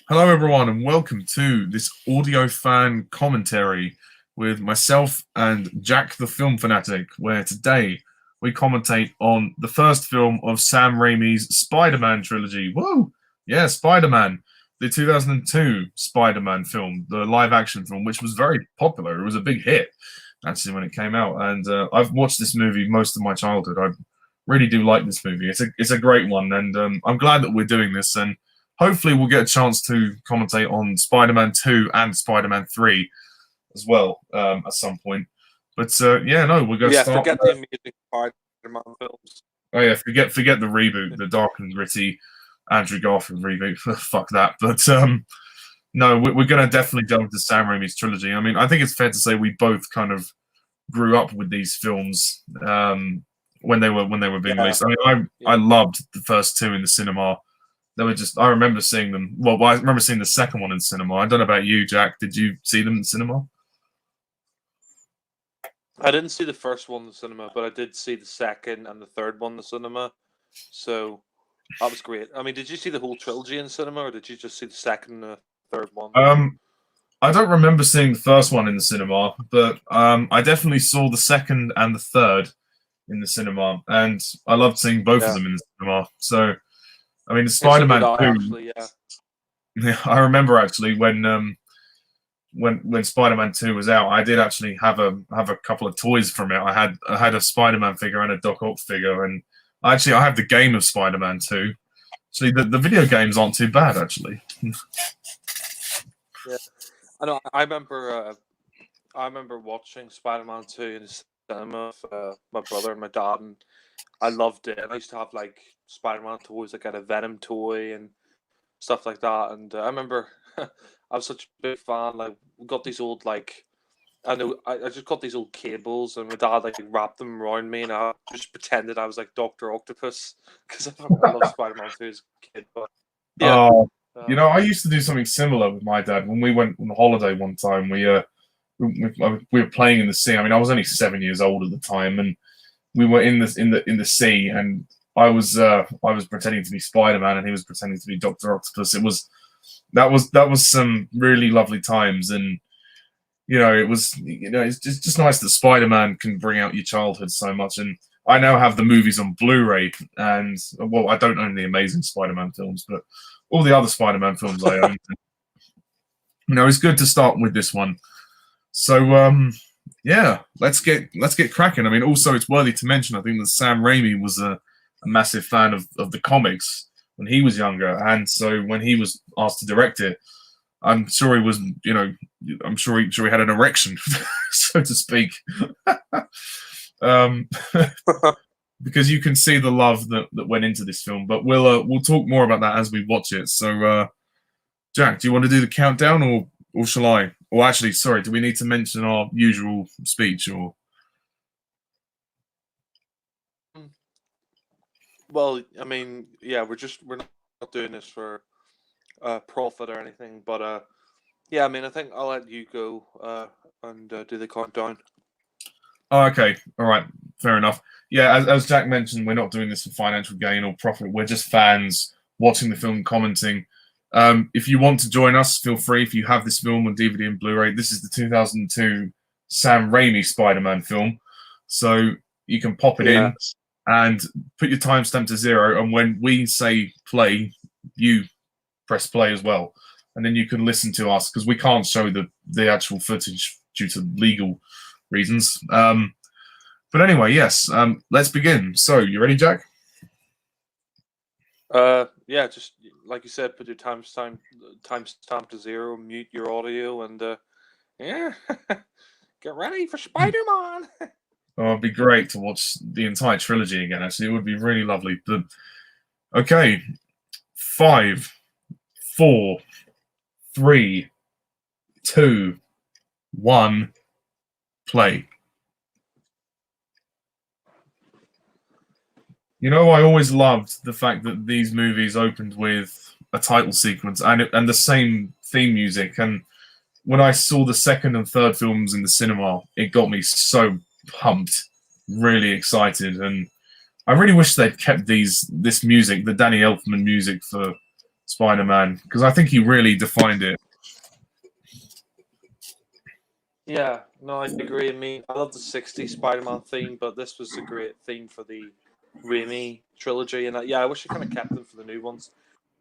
Hello, everyone, and welcome to this audio fan commentary with myself and Jack the Film Fanatic, where today we commentate on the first film of Sam Raimi's Spider-Man trilogy. Whoa! Yeah, Spider-Man, the 2002 Spider-Man film, the live-action film, which was very popular. It was a big hit, actually, when it came out. And I've watched this movie most of my childhood. I really do like this movie. It's a great one, and I'm glad that we're doing this. And hopefully we'll get a chance to commentate on Spider-Man 2 and Spider-Man 3 as well at some point. But yeah, no, we're going to start. Forget the amazing Spider-Man films. Oh yeah, forget the reboot, the dark and gritty Andrew Garfield reboot. Fuck that. But no, we're going to definitely delve into Sam Raimi's trilogy. I mean, I think it's fair to say we both kind of grew up with these films when they were being released. I mean, I loved the first two in the cinema. They were just, I remember seeing them. Well, I remember seeing the second one in cinema. I don't know about you, Jack. Did you see them in cinema? I didn't see the first one in the cinema, but I did see the second and the third one in the cinema. So that was great. I mean, did you see the whole trilogy in cinema, or did you just see the second and the third one? I don't remember seeing the first one in the cinema, but I definitely saw the second and the third in the cinema, and I loved seeing both of them in the cinema. So, I mean, Spider-Man 2. Actually, yeah, I remember actually when Spider-Man 2 was out, I did actually have a couple of toys from it. I had a Spider-Man figure and a Doc Ock figure, and I have the game of Spider-Man 2. Actually, the video games aren't too bad actually. Yeah, I know. I remember watching Spider-Man 2 in the cinema with my brother and my dad, and I loved it. And I used to have like Spider-Man toys, like I had a Venom toy and stuff like that. And I remember I was such a big fan. Like we got these old I just got these old cables, and my dad like wrapped them around me, and I just pretended I was like Dr. Octopus because I loved Spider-Man 2 as a kid. But yeah, I used to do something similar with my dad when we went on holiday one time. We were playing in the sea. I mean, I was only 7 years old at the time, and we were in the sea, and I was pretending to be Spider-Man, and he was pretending to be Dr. Octopus. That was some really lovely times, and it's just nice that Spider-Man can bring out your childhood so much. And I now have the movies on Blu-ray, and well, I don't own the Amazing Spider-Man films, but all the other Spider-Man films I own. It's good to start with this one. So yeah, let's get cracking. I mean, also it's worthy to mention, I think that Sam Raimi was a massive fan of the comics when he was younger, and so when he was asked to direct it, I'm sure he was, I'm sure he had an erection, so to speak, because you can see the love that went into this film. But we'll talk more about that as we watch it. So, Jack, do you want to do the countdown, or shall I? Or actually, sorry, do we need to mention our usual speech, or? Well, I mean, yeah, we're not doing this for profit or anything, but yeah, I mean, I think I'll let you go and do the countdown. Oh, okay, all right, fair enough. Yeah, as Jack mentioned, we're not doing this for financial gain or profit. We're just fans watching the film, commenting. If you want to join us, feel free. If you have this film on DVD and Blu-ray, this is the 2002 Sam Raimi Spider-Man film, so you can pop it in and put your timestamp to 0, and when we say play, you press play as well, and then you can listen to us, because we can't show the actual footage due to legal reasons. But anyway, yes, let's begin. So, you ready, Jack? Yeah, just like you said, put your timestamp to 0, mute your audio, and yeah, get ready for Spider-Man. Oh, it'd be great to watch the entire trilogy again. Actually, it would be really lovely. But okay, 5, 4, 3, 2, 1, play. I always loved the fact that these movies opened with a title sequence and the same theme music. And when I saw the second and third films in the cinema, it got me so pumped, really excited, and I really wish they'd kept this music, the Danny Elfman music for Spider-Man because I think he really defined it. Yeah, no, I agree. I mean, I love the '60s Spider-Man theme, but this was a great theme for the Raimi trilogy, and yeah, I wish I kind of kept them for the new ones.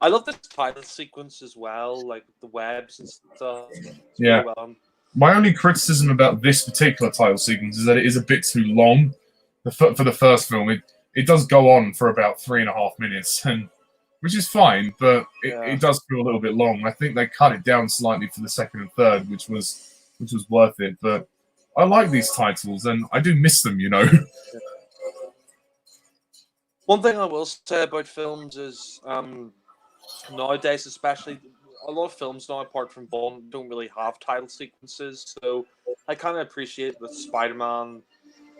I love the title sequence as well, like the webs and stuff. It's Yeah. really well done. My only criticism about this particular title sequence is that it is a bit too long. For the first film, it does go on for about 3.5 minutes, and which is fine, but it does feel a little bit long. I think they cut it down slightly for the second and third, which was worth it. But I like these titles, and I do miss them, you know. One thing I will say about films is nowadays, especially, a lot of films now, apart from Bond, don't really have title sequences. So I kind of appreciate that Spider-Man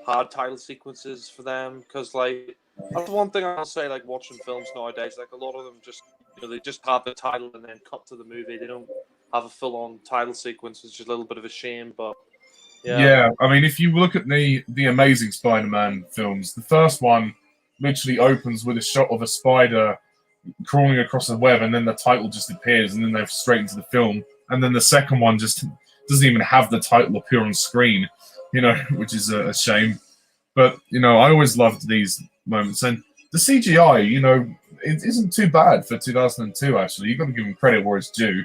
had title sequences for them, because like that's one thing I'll say. Like watching films nowadays, like a lot of them just they just have the title and then cut to the movie. They don't have a full-on title sequence. It's just a little bit of a shame, but yeah. I mean, if you look at the Amazing Spider-Man films, the first one literally opens with a shot of a spider crawling across a web, and then the title just appears, and then they're straight into the film. And then the second one just doesn't even have the title appear on screen, which is a shame. But I always loved these moments, and the CGI, it isn't too bad for 2002. Actually, you've got to give them credit where it's due.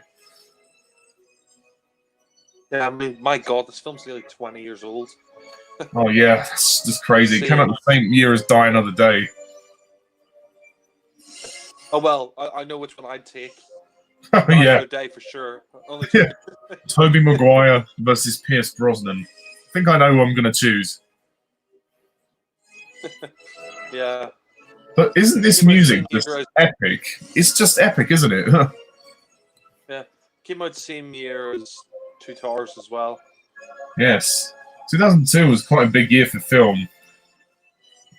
Yeah, I mean, my God, this film's nearly 20 years old. Oh yeah, that's just crazy. It came out the same year as Die Another Day. Oh well, I know which one I'd take. Yeah, Day for sure. Yeah. Tobey Maguire versus Pierce Brosnan. I think I know who I'm going to choose. Yeah. But isn't this music just epic? It's just epic, isn't it? Yeah. Came out the same year as Two Towers as well. Yes. 2002 was quite a big year for film.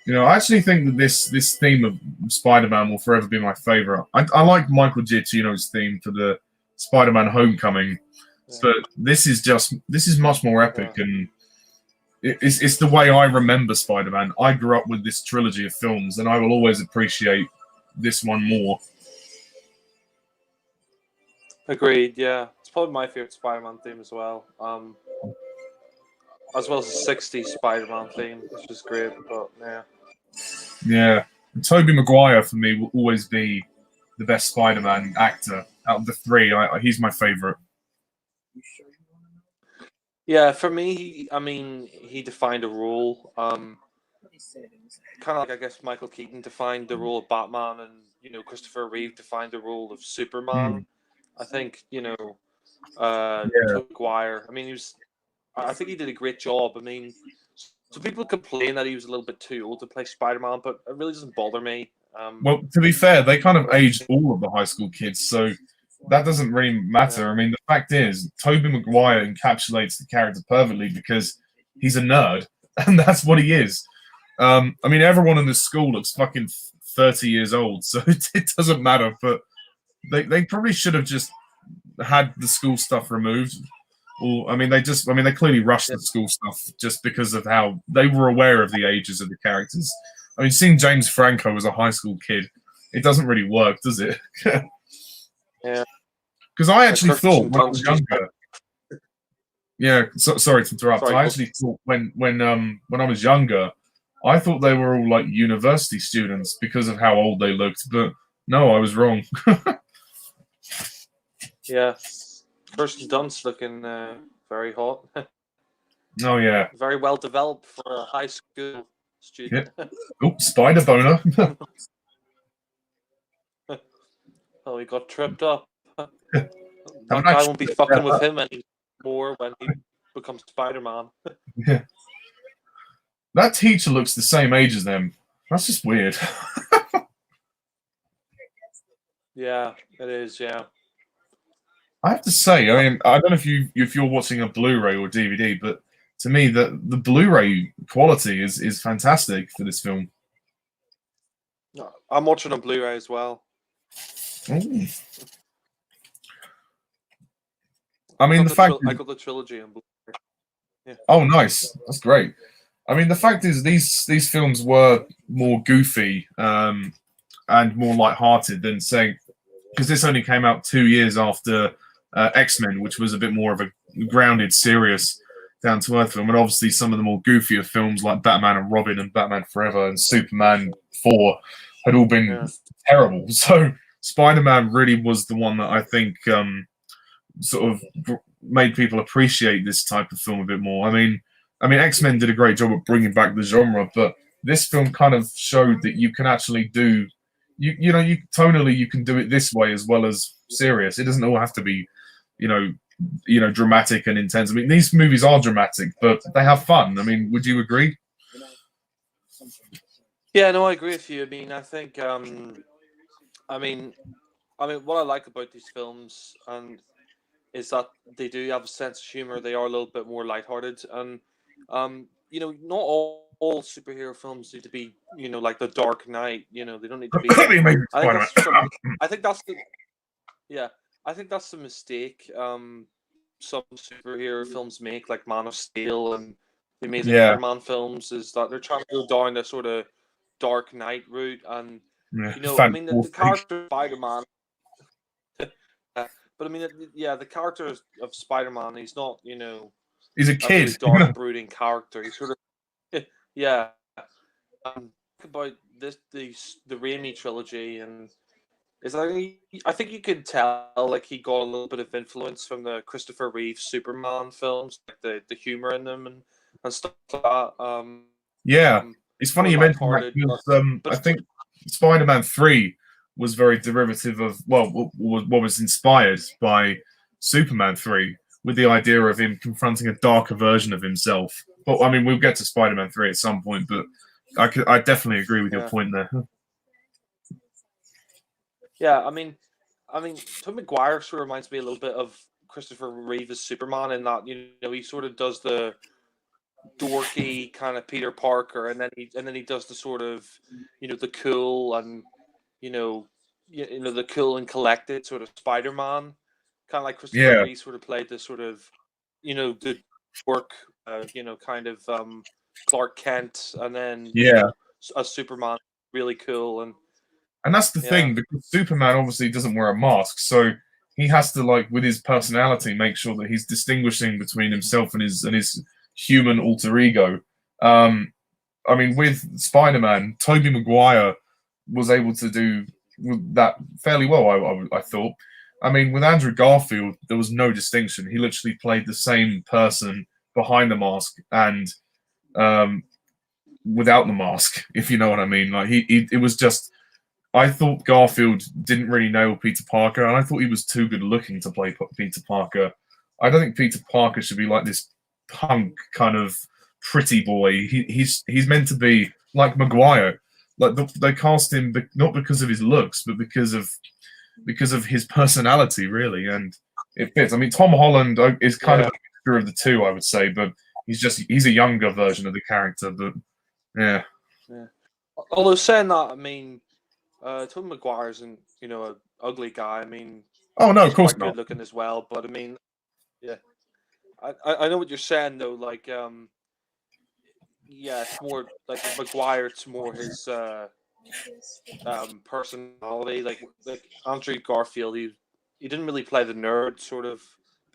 I actually think that this theme of Spider-Man will forever be my favorite. I like Michael Giacchino's theme for the Spider-Man Homecoming, but this is much more epic, and it's the way I remember Spider-Man. I grew up with this trilogy of films, and I will always appreciate this one more. Agreed. Yeah, it's probably my favorite Spider-Man theme as well. As well as the '60s Spider-Man theme, which is great. But yeah. Yeah, and Tobey Maguire for me will always be the best Spider-Man actor out of the three. He's my favorite. Yeah, for me, he defined a role. Kind of like I guess Michael Keaton defined the role of Batman, and Christopher Reeve defined the role of Superman. I think Tobey Maguire. I mean, I think he did a great job. I mean, some people complain that he was a little bit too old to play Spider-Man, but it really doesn't bother me. Well, to be fair, they kind of aged all of the high school kids, so that doesn't really matter. I mean, the fact is, Tobey Maguire encapsulates the character perfectly because he's a nerd, and that's what he is. I mean, everyone in this school looks fucking 30 years old, so it doesn't matter, but they probably should have just had the school stuff removed. Or, they clearly rushed the school stuff just because of how they were aware of the ages of the characters. I mean, seeing James Franco as a high school kid, it doesn't really work, does it? Yeah. Because I actually thought when I was younger. Yeah, sorry to interrupt. I actually thought when I was younger, I thought they were all like university students because of how old they looked. But no, I was wrong. Yeah. Kirsten Dunst looking very hot. Oh yeah. Very well developed for a high school student. Yeah. Oh, spider boner. Oh, he got tripped up. That guy won't be fucking with him anymore when he becomes Spider-Man. Yeah. That teacher looks the same age as them. That's just weird. Yeah, it is. Yeah. I have to say, I mean, I don't know if you're watching a Blu-ray or DVD, but to me, the Blu-ray quality is fantastic for this film. I'm watching on Blu-ray as well. Ooh. I mean, the fact I got the trilogy on Blu-ray. Yeah. Oh, nice. That's great. I mean, the fact is, these films were more goofy and more light-hearted than, say, because this only came out 2 years after X-Men, which was a bit more of a grounded, serious, down-to-earth film, and obviously some of the more goofier films like Batman and Robin and Batman Forever and Superman 4 had all been terrible. So Spider-Man really was the one that I think sort of made people appreciate this type of film a bit more. I mean, X-Men did a great job of bringing back the genre, but this film kind of showed that you can actually do, you tonally you can do it this way as well as serious. It doesn't all have to be, dramatic and intense. I mean, these movies are dramatic, but they have fun. I mean, would you agree? Yeah, no, I agree with you. I mean, I think, what I like about these films is that they do have a sense of humor. They are a little bit more lighthearted, and not all superhero films need to be, like The Dark Knight. They don't need to be. I think that's the I think that's the mistake. Some superhero films make, like Man of Steel and the Amazing Spider-Man films, is that they're trying to go down the sort of Dark Knight route, and the character of Spider-Man. But I mean, the character of Spider-Man, he's not, he's a kid, really dark, brooding character. He's sort of, about the Raimi trilogy, and I think you could tell, like, he got a little bit of influence from the Christopher Reeve Superman films, like the humor in them and stuff like that. It's funny you mentioned that because I think Spider-Man 3 was very derivative of, what was inspired by Superman 3, with the idea of him confronting a darker version of himself. But I mean, we'll get to Spider-Man 3 at some point, but I definitely agree with your point there. Yeah, I mean, Tobey Maguire sort of reminds me a little bit of Christopher Reeve's Superman in that, he sort of does the dorky kind of Peter Parker, and then he does the sort of, the cool and the cool and collected sort of Spider-Man, kind of like Christopher Reeve sort of played the sort of, the work, kind of Clark Kent, and then a Superman really cool. And that's the thing, because Superman obviously doesn't wear a mask, so he has to, like, with his personality, make sure that he's distinguishing between himself and his human alter ego. I mean, with Spider-Man, Tobey Maguire was able to do that fairly well, I thought. I mean, with Andrew Garfield, there was no distinction. He literally played the same person behind the mask and without the mask, if you know what I mean. Like, it was just... I thought Garfield didn't really nail Peter Parker, and I thought he was too good looking to play Peter Parker. I don't think Peter Parker should be like this punk kind of pretty boy. He's meant to be like Maguire. Like, they cast him not because of his looks, but because of his personality, really, and it fits. I mean, Tom Holland is kind of a mixture of the two, I would say, but he's a younger version of the character. But yeah. Although saying that, I mean, Tobey Maguire isn't, an ugly guy. I mean, oh no, of course not. Good looking as well, but I mean, I know what you're saying though. Like, it's more like Maguire. It's more his personality. Like Andrew Garfield, he didn't really play the nerd sort of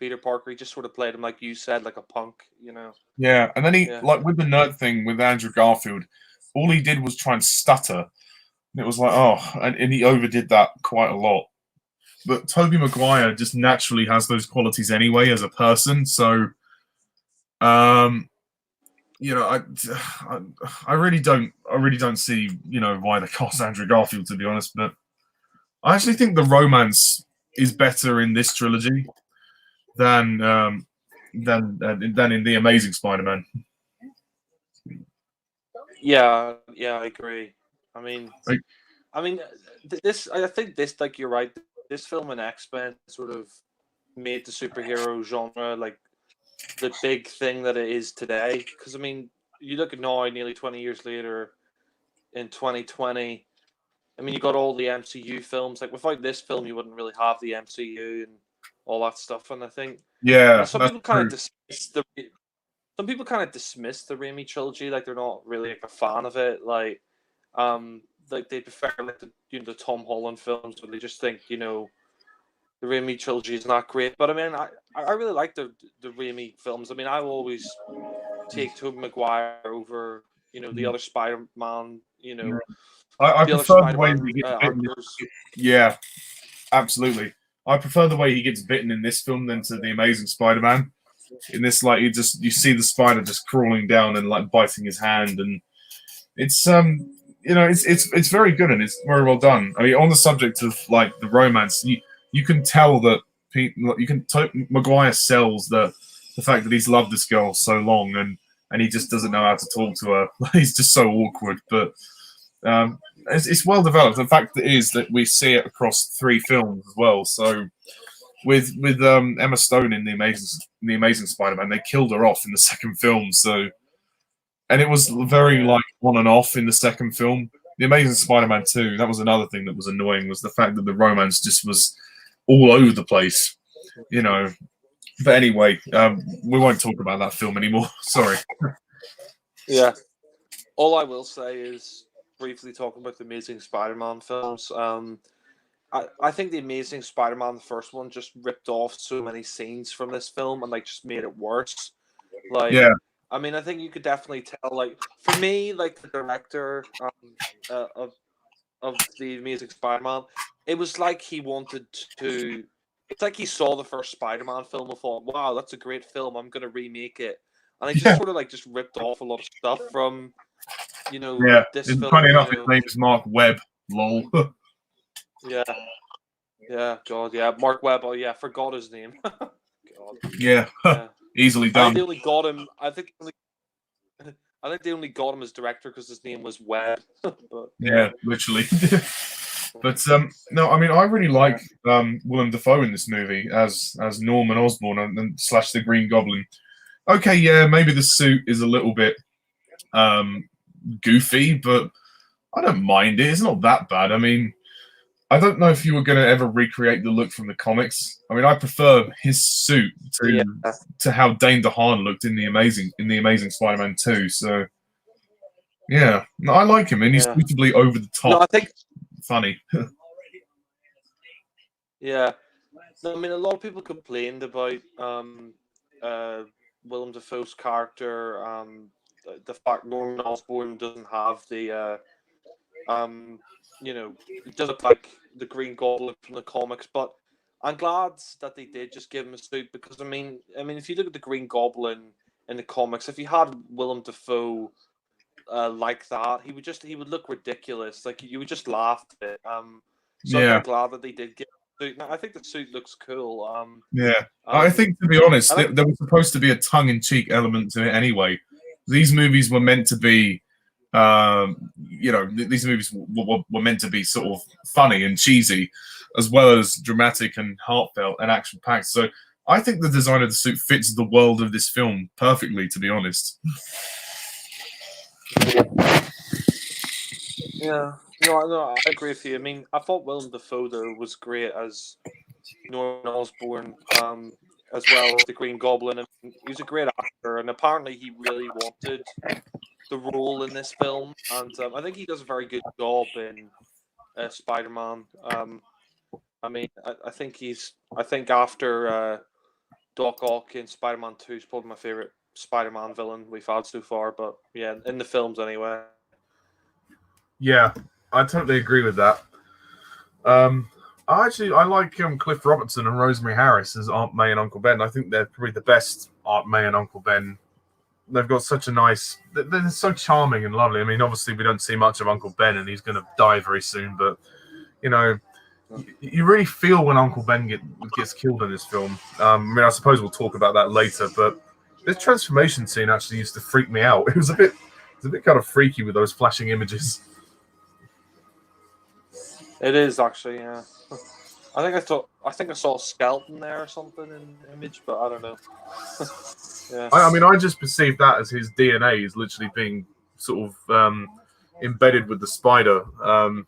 Peter Parker. He just sort of played him, like you said, like a punk. Yeah, and then he like with the nerd thing with Andrew Garfield, all he did was try and stutter. It was like, and he overdid that quite a lot. But Tobey Maguire just naturally has those qualities anyway as a person. So, I really don't see, why they cast Andrew Garfield, to be honest. But I actually think the romance is better in this trilogy than in the Amazing Spider-Man. Yeah, I agree. I mean, I think this, like, you're right. This film and X-Men sort of made the superhero genre like the big thing that it is today. Because I mean, you look at now, nearly 20 years later, in 2020. I mean, you got all the MCU films. Like, without this film, you wouldn't really have the MCU and all that stuff. And I think some people kind of dismiss the Raimi trilogy. Like, they're not really like a fan of it. Like they prefer like the Tom Holland films, but they just think the Raimi trilogy is not great. But I mean, I really like the Raimi films. I mean, I always take Tobey Maguire over, the other Spider-Man, I the other prefer the way Spider-Man he gets bitten. actors. Yeah, absolutely. I prefer the way he gets bitten in this film than to the Amazing Spider-Man. In this, like, you see the spider just crawling down and like biting his hand, and it's it's very good and it's very well done. I mean, on the subject of like the romance, you can tell that Maguire sells the fact that he's loved this girl so long and he just doesn't know how to talk to her. He's just so awkward, but it's well developed. The fact is that we see it across 3 films as well. So with Emma Stone in the Amazing Spider-Man, they killed her off in the second film. So, and it was very like on and off in the second film. The Amazing Spider-Man 2, that was another thing that was annoying, was the fact that the romance just was all over the place, But anyway, we won't talk about that film anymore. Sorry. Yeah. All I will say is, briefly talking about the Amazing Spider-Man films, I think the Amazing Spider-Man, the first one, just ripped off so many scenes from this film and like just made it worse. Like, Yeah. I mean, I think you could definitely tell. Like, for me, like the director of the Amazing Spider-Man, it was like he wanted to. It's like he saw the first Spider-Man film and thought, "Wow, that's a great film. I'm going to remake it." And he just sort of like just ripped off a lot of stuff from, Yeah. this It's film. funny enough, his name is Mark Webb. Lol. Yeah. Yeah, God, yeah. Mark Webb, oh yeah, forgot his name. God. Yeah. Yeah. Easily I done. think they only got him. I think they only got him as director because his name was Webb. But Yeah, literally. But no, I mean, I really like Willem Dafoe in this movie as Norman Osborn and slash the Green Goblin. Okay, yeah, maybe the suit is a little bit goofy, but I don't mind it. It's not that bad. I mean, I don't know if you were going to ever recreate the look from the comics. I mean, I prefer his suit to how Dane DeHaan looked in the Amazing Spider-Man 2. So, yeah, no, I like him, and he's suitably over the top. No, I think Funny. yeah. No, I mean, a lot of people complained about Willem Dafoe's character, the fact Norman Osborn doesn't have the it does look like the Green Goblin from the comics, but I'm glad that they did just give him a suit because I mean, if you look at the Green Goblin in the comics, if you had Willem Dafoe like that, he would look ridiculous. Like you would just laugh at it. So I'm glad that they did give him a suit. Now, I think the suit looks cool. I think, to be honest, there was supposed to be a tongue-in-cheek element to it anyway. These movies were meant to be. These movies were meant to be sort of funny and cheesy, as well as dramatic and heartfelt and action-packed. So I think the design of the suit fits the world of this film perfectly, to be honest. Yeah, no, I agree with you. I mean, I thought Willem Dafoe though was great as Norman Osborn, as well as the Green Goblin. And he was a great actor, and apparently he really wanted the role in this film, and I think he does a very good job in Spider-Man. I think after Doc Ock in Spider-Man 2 is probably my favorite Spider-Man villain we've had so far. But yeah, in the films anyway. Yeah, I totally agree with that. I like Cliff Robertson and Rosemary Harris as Aunt May and Uncle Ben. I think they're probably the best Aunt May and Uncle Ben. They've got such a nice... They're so charming and lovely. I mean, obviously, we don't see much of Uncle Ben, and he's going to die very soon. But, you really feel when Uncle Ben gets killed in this film. I suppose we'll talk about that later. But this transformation scene actually used to freak me out. It was a bit kind of freaky with those flashing images. It is actually, yeah. I think I saw a skeleton there or something in the image, but I don't know. Yeah. I just perceived that as his DNA is literally being sort of embedded with the spider, and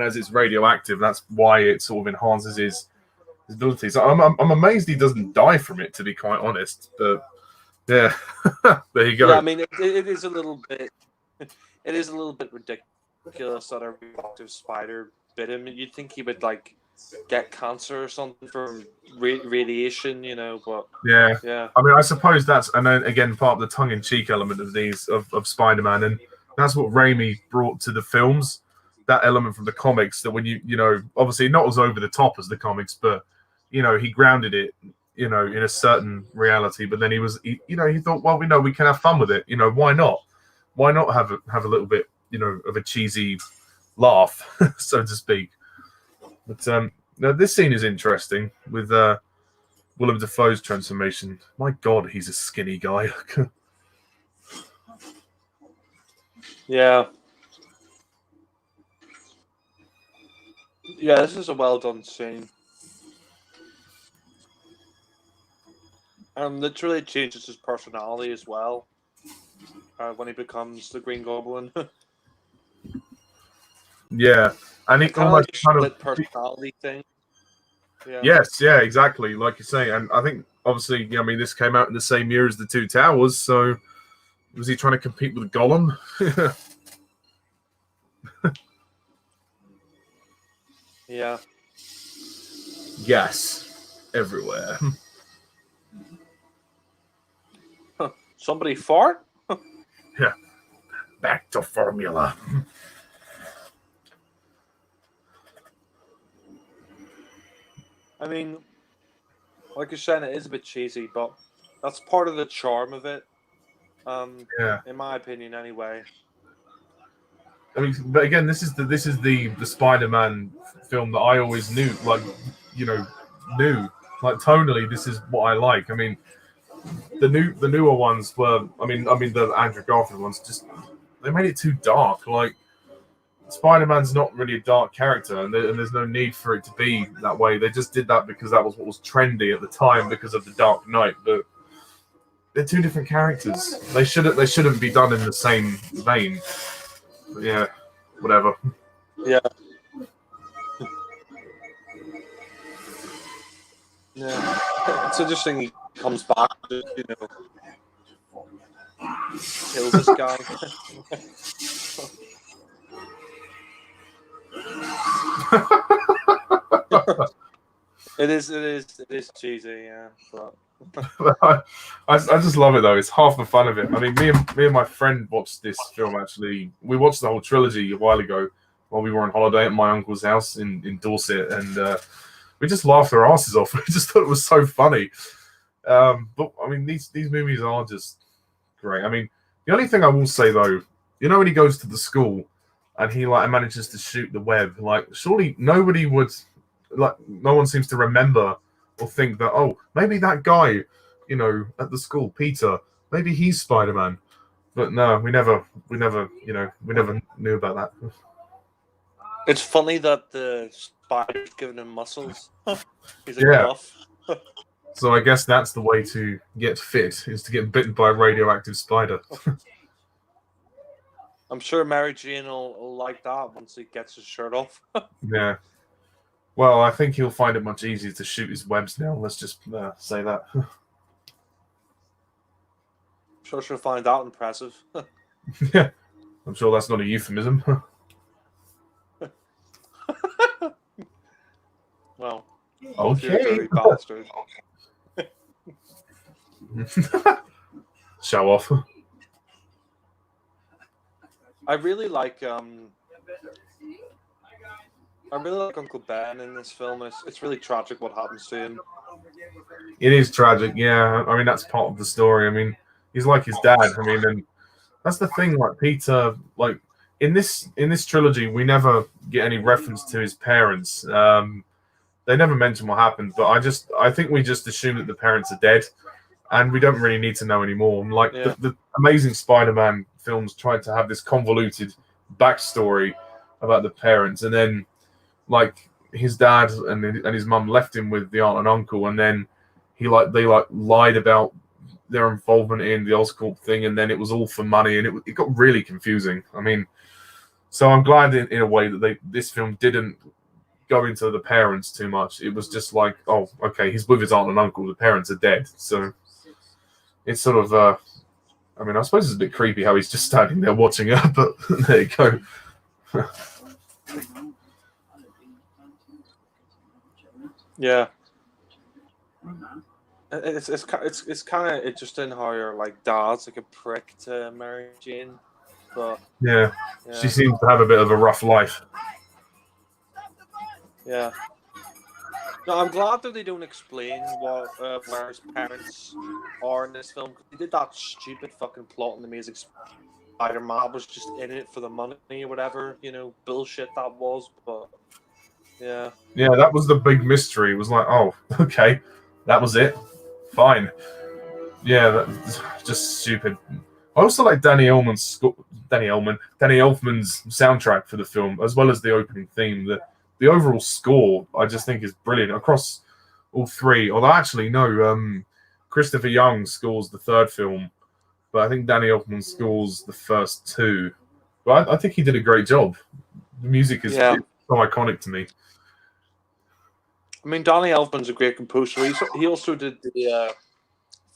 as it's radioactive, that's why it sort of enhances his abilities. I'm amazed he doesn't die from it, to be quite honest. But yeah, there you go. Yeah, I mean, it is a little bit. It is a little bit ridiculous that a radioactive spider bit him. You'd think he would like get cancer or something from radiation, you know. But yeah. I mean, I suppose that's, and then again, part of the tongue-in-cheek element of these of Spider-Man, and that's what Raimi brought to the films. That element from the comics, that when you know, obviously not as over the top as the comics, but you know, he grounded it, you know, in a certain reality. But then he thought, well, we know we can have fun with it. You know, why not? Why not have a little bit, you know, of a cheesy laugh, so to speak. But now this scene is interesting with Willem Dafoe's transformation. My God, he's a skinny guy. Yeah. Yeah, this is a well done scene. And literally changes his personality as well when he becomes the Green Goblin. Yeah, and it kind almost of split personality thing. Yeah. Yes, yeah, exactly, like you say. And I think obviously, I mean, this came out in the same year as the Two Towers, so was he trying to compete with Gollum? Yeah. Gas everywhere. Somebody fart? Yeah. Back to formula. I mean, like you're saying, it is a bit cheesy, but that's part of the charm of it. Yeah. In my opinion, anyway. I mean, but again, this is the Spider-Man film that I always knew, like, you know, like tonally. This is what I like. I mean, the newer ones were, I mean the Andrew Garfield ones, just they made it too dark. Like, Spider-Man's not really a dark character, and there's no need for it to be that way. They just did that because that was what was trendy at the time because of the Dark Knight. But they're two different characters. They shouldn't be done in the same vein. But yeah, whatever. Yeah. Yeah. It's interesting he comes back, you know, kills this guy. It is cheesy, yeah. But I just love it though. It's half the fun of it. I mean, me and my friend watched this film actually. We watched the whole trilogy a while ago while we were on holiday at my uncle's house in Dorset, and we just laughed our asses off. We just thought it was so funny. But I mean, these movies are just great. I mean, the only thing I will say though, you know, when he goes to the school and he like manages to shoot the web, like surely nobody would, like, no one seems to remember or think that, oh, maybe that guy, you know, at the school, Peter, maybe he's Spider-Man. But no, we never knew about that. It's funny that the spider's giving him muscles. He's a buff. So I guess that's the way to get fit, is to get bitten by a radioactive spider. I'm sure Mary Jane will like that once he gets his shirt off. Yeah. Well, I think he'll find it much easier to shoot his webs now. Let's just say that. I'm sure she'll find that impressive. Yeah. I'm sure that's not a euphemism. Well, okay. Bastard. Show off. I really like Uncle Ben in this film. It's really tragic what happens to him. It is tragic, yeah. I mean, that's part of the story. I mean, he's like his dad. I mean, and that's the thing. Like Peter, like in this trilogy, we never get any reference to his parents. They never mention what happened, but I think we just assume that the parents are dead, and we don't really need to know anymore. Like the Amazing Spider-Man films tried to have this convoluted backstory about the parents, and then like his dad and his mum left him with the aunt and uncle, and then they lied about their involvement in the Oscorp thing, and then it was all for money, and it got really confusing. I mean, so I'm glad in a way that this film didn't go into the parents too much. It was just like, oh, okay, he's with his aunt and uncle, the parents are dead. So it's sort of I mean, I suppose it's a bit creepy how he's just standing there watching her, but there you go. Yeah. It's kind of interesting how your like dad's like a prick to Mary Jane, but Yeah, she yeah, seems to have a bit of a rough life. yeah. No, I'm glad that they don't explain what where his parents are in this film. 'Cause they did that stupid fucking plot in the Amazing Spider-Man was just in it for the money or whatever, bullshit that was. But yeah, Yeah, that was the big mystery. It was like, oh, okay, that was it. Fine. Yeah, that's just stupid. I also like Danny Elfman's soundtrack for the film, as well as the opening theme. The overall score, I just think, is brilliant across all three. Although, actually, no, Christopher Young scores the third film, but I think Danny Elfman scores the first two. But I think he did a great job. The music is yeah. so iconic to me. I mean, Donny Elfman's a great composer. He also did the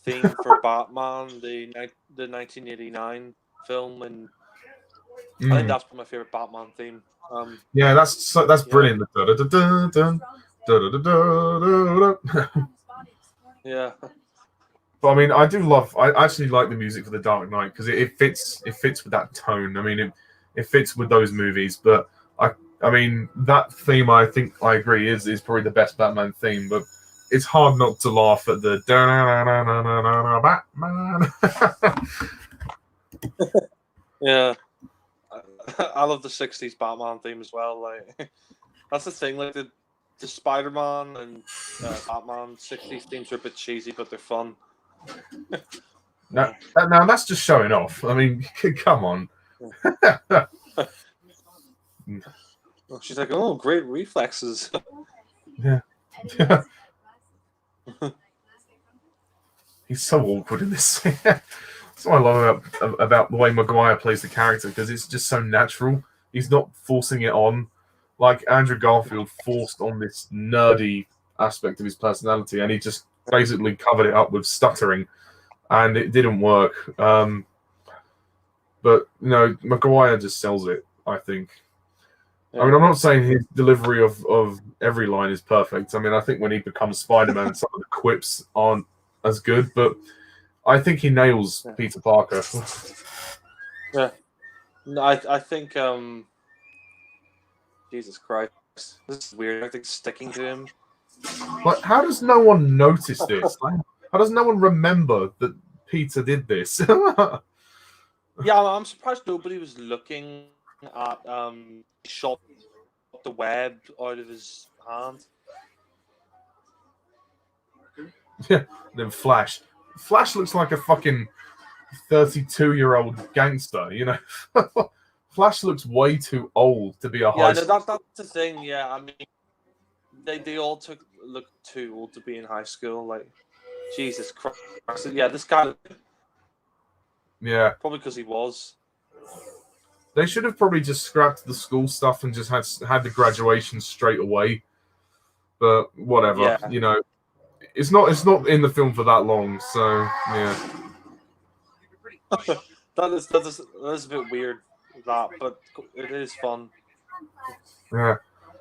theme for Batman, the 1989 film, and I think that's my favorite Batman theme. Yeah, that's yeah. brilliant. Yeah. But I mean, I actually like the music for The Dark Knight because it fits with that tone. I mean, it fits with those movies. But I mean, that theme, I think I agree, is probably the best Batman theme. But it's hard not to laugh at the Batman. Yeah. I love the 60s Batman theme as well. Like that's the thing. Like the Spider-Man and Batman 60s themes are a bit cheesy, but they're fun. Now that's just showing off. I mean, come on. She's like, oh, great reflexes. Yeah. He's so awkward in this. That's what I love about the way Maguire plays the character, because it's just so natural. He's not forcing it on, like Andrew Garfield forced on this nerdy aspect of his personality, and he just basically covered it up with stuttering, and it didn't work. But Maguire just sells it, I think. Yeah. I mean, I'm not saying his delivery of every line is perfect. I mean, I think when he becomes Spider-Man, some of the quips aren't as good, but I think he nails Peter Parker. Yeah. No, I think Jesus Christ. This is weird. I think sticking to him. Like, how does no one notice this? Like, how does no one remember that Peter did this? Yeah, I'm surprised nobody was looking at shot the web out of his hand. Yeah, then Flash. Flash looks like a fucking 32-year-old gangster, Flash looks way too old to be a high school. Yeah, that's the thing. Yeah, I mean, they all look too old to be in high school. Like, Jesus Christ. Yeah, this guy. Yeah, probably because he was. They should have probably just scrapped the school stuff and just had the graduation straight away. But whatever, yeah. It's not in the film for that long, so yeah. that is a bit weird, but it is fun. Yeah.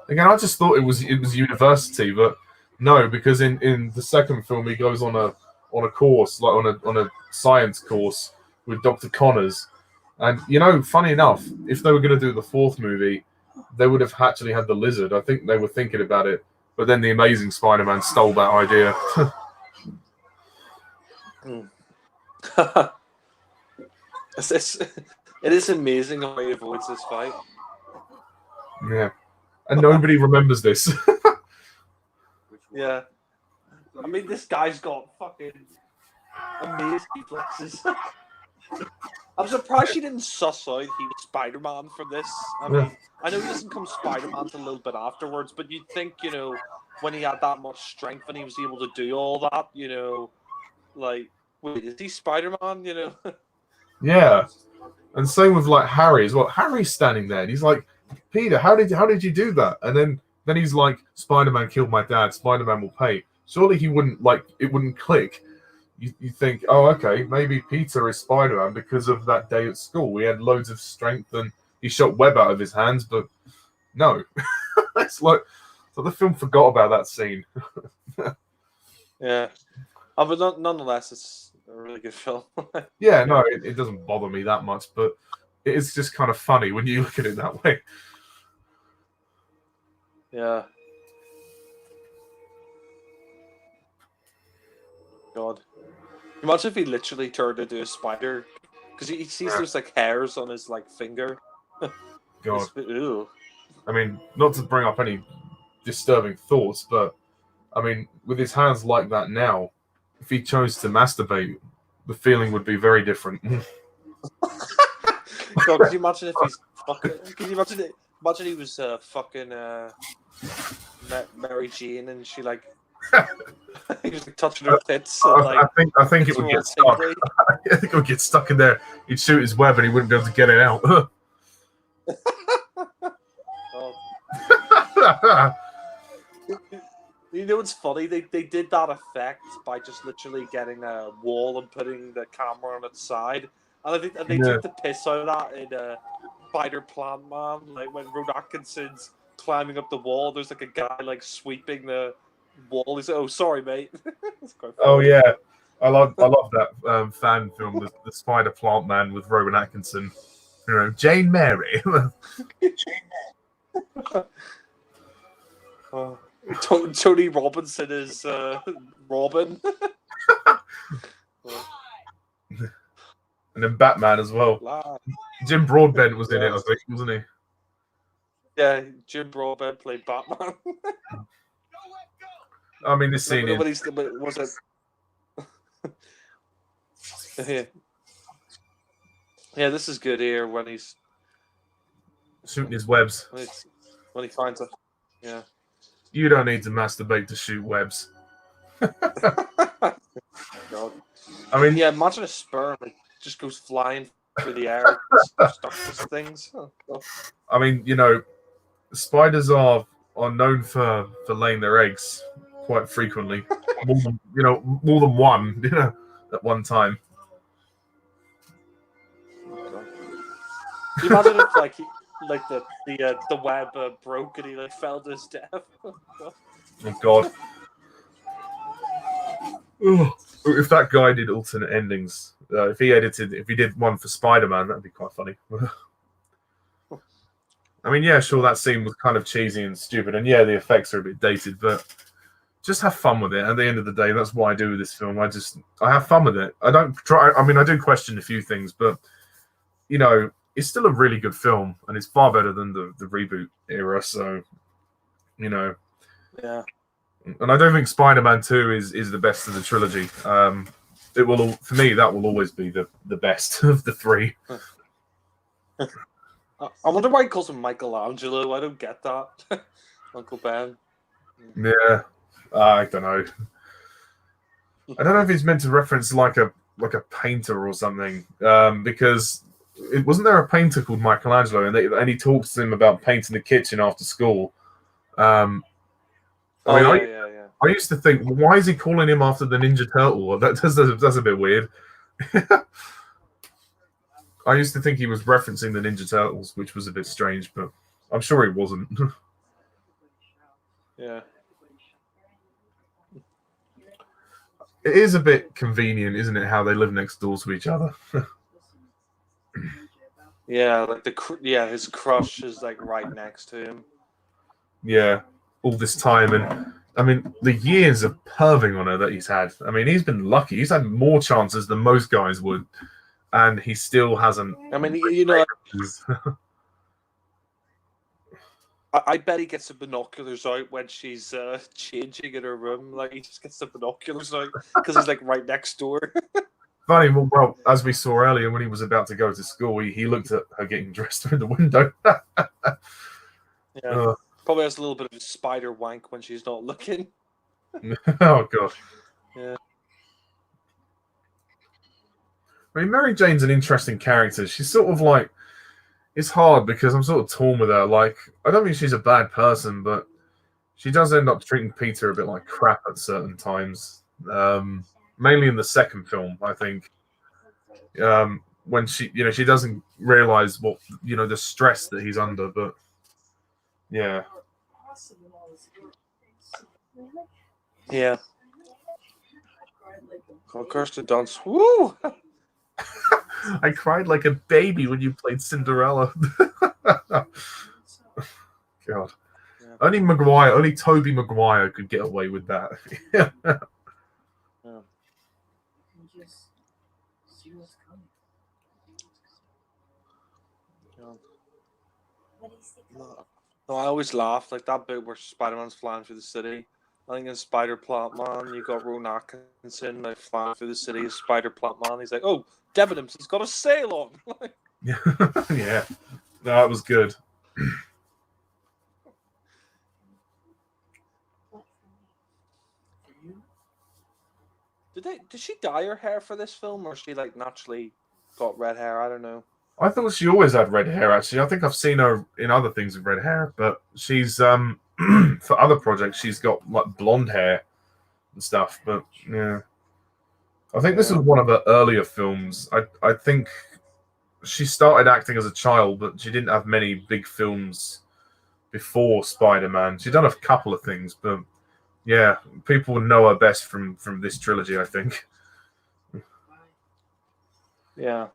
Again, I just thought it was university, but no, because in the second film he goes on a course, like on a science course with Dr. Connors. And funny enough, if they were going to do the fourth movie, they would have actually had the lizard. I think they were thinking about it, but then the Amazing Spider-Man stole that idea. It is amazing how he avoids this fight. Yeah, and nobody remembers this. Yeah, I mean, this guy's got fucking amazing reflexes. I'm surprised she didn't suss out he was Spider-Man from this. I mean, I know he doesn't come Spider-Man till a little bit afterwards, but you'd think, when he had that much strength and he was able to do all that, like, wait, is he Spider-Man? Yeah, and same with like Harry as well. Harry's standing there, and he's like, Peter, how did you do that? And then he's like, Spider-Man killed my dad. Spider-Man will pay. Surely he wouldn't it wouldn't click. You think, oh, okay, maybe Peter is Spider-Man because of that day at school. He had loads of strength and he shot web out of his hands, but no. It's like But the film forgot about that scene. Yeah. But nonetheless, it's a really good film. Yeah, no, it doesn't bother me that much, but it is just kind of funny when you look at it that way. Yeah. God. Imagine if he literally turned into a spider, because he sees those like hairs on his like finger. God. Ew. I mean, not to bring up any disturbing thoughts, but I mean, with his hands like that now, if he chose to masturbate, the feeling would be very different. God, could you imagine if he's fucking? Could you imagine it? Imagine he was fucking Mary Jane, and she like he was like touching her tits. And, like, I think it would get stuck. I think it would get stuck in there. He'd shoot his web, and he wouldn't be able to get it out. Oh. You know what's funny? They did that effect by just literally getting a wall and putting the camera on its side. And I think they took the piss out of that in Spider Plant Man. Like when Rowan Atkinson's climbing up the wall, there's like a guy like sweeping the wall. He's like, "Oh, sorry, mate." Oh yeah, I love that fan film, the Spider Plant Man with Rowan Atkinson. You know, Jane Mary. Tony Robinson is Robin. And then Batman as well. Jim Broadbent was in it, I think, wasn't he? Yeah, Jim Broadbent played Batman. I mean, this scene was it? Yeah, this is good here when he's shooting his webs. When he finds it. Yeah. You don't need to masturbate to shoot webs. God. I mean, yeah, imagine a sperm like just goes flying through the air, stuck with things. Oh, I mean, you know, spiders are known for laying their eggs quite frequently, more than one, at one time. Can you imagine if the web broke and he like fell to his death? Oh God. If that guy did alternate endings, if he did one for Spider-Man, that'd be quite funny. I mean, yeah, sure, that scene was kind of cheesy and stupid, and yeah, the effects are a bit dated, but just have fun with it. At the end of the day, that's what I do with this film. I have fun with it. I don't try. I mean, I do question a few things, but it's still a really good film, and it's far better than the reboot era. So, yeah. And I don't think Spider-Man 2 is the best of the trilogy. It will, for me, that will always be the best of the three. I wonder why he calls him Michelangelo. I don't get that, Uncle Ben. Yeah, I don't know. I don't know if he's meant to reference like a painter or something, because wasn't there a painter called Michelangelo, and he talks to him about painting the kitchen after school. I used to think, why is he calling him after the Ninja Turtle? That's a bit weird. I used to think he was referencing the Ninja Turtles, which was a bit strange, but I'm sure he wasn't. Yeah. It is a bit convenient, isn't it, how they live next door to each other? Yeah, like his crush is like right next to him. Yeah, all this time, and I mean the years of perving on her that he's had. I mean, he's been lucky. He's had more chances than most guys would, and he still hasn't. I mean, I bet he gets the binoculars out when she's changing in her room. Like he just gets the binoculars out because he's like right next door. Funny, well, as we saw earlier, when he was about to go to school, he looked at her getting dressed through the window. Yeah, probably has a little bit of a spider wank when she's not looking. Oh God. Yeah. I mean, Mary Jane's an interesting character. She's sort of like, it's hard because I'm sort of torn with her. Like, I don't think she's a bad person, but she does end up treating Peter a bit like crap at certain times. Mainly in the second film, I think. When she doesn't realize what, the stress that he's under, but yeah. Yeah. Oh, Kirsten Dunst. Woo! I cried like a baby when you played Cinderella. God. Yeah. Only Tobey Maguire could get away with that. Yeah. No, I always laugh like that bit where Spider-Man's flying through the city. I think in Spider-Plant Man, you got Rowan Atkinson like flying through the city as Spider-Plant Man. He's like, "Oh, Debenhams, he's got a sail on." Yeah, no, that was good. Did she dye her hair for this film, or she like naturally got red hair? I don't know. I thought she always had red hair. Actually, I think I've seen her in other things with red hair, but she's for other projects she's got like blonde hair and stuff. But yeah, I think this was one of her earlier films. I think she started acting as a child, but she didn't have many big films before Spider-Man. She'd done a couple of things, but yeah, people would know her best from this trilogy, I think. Yeah.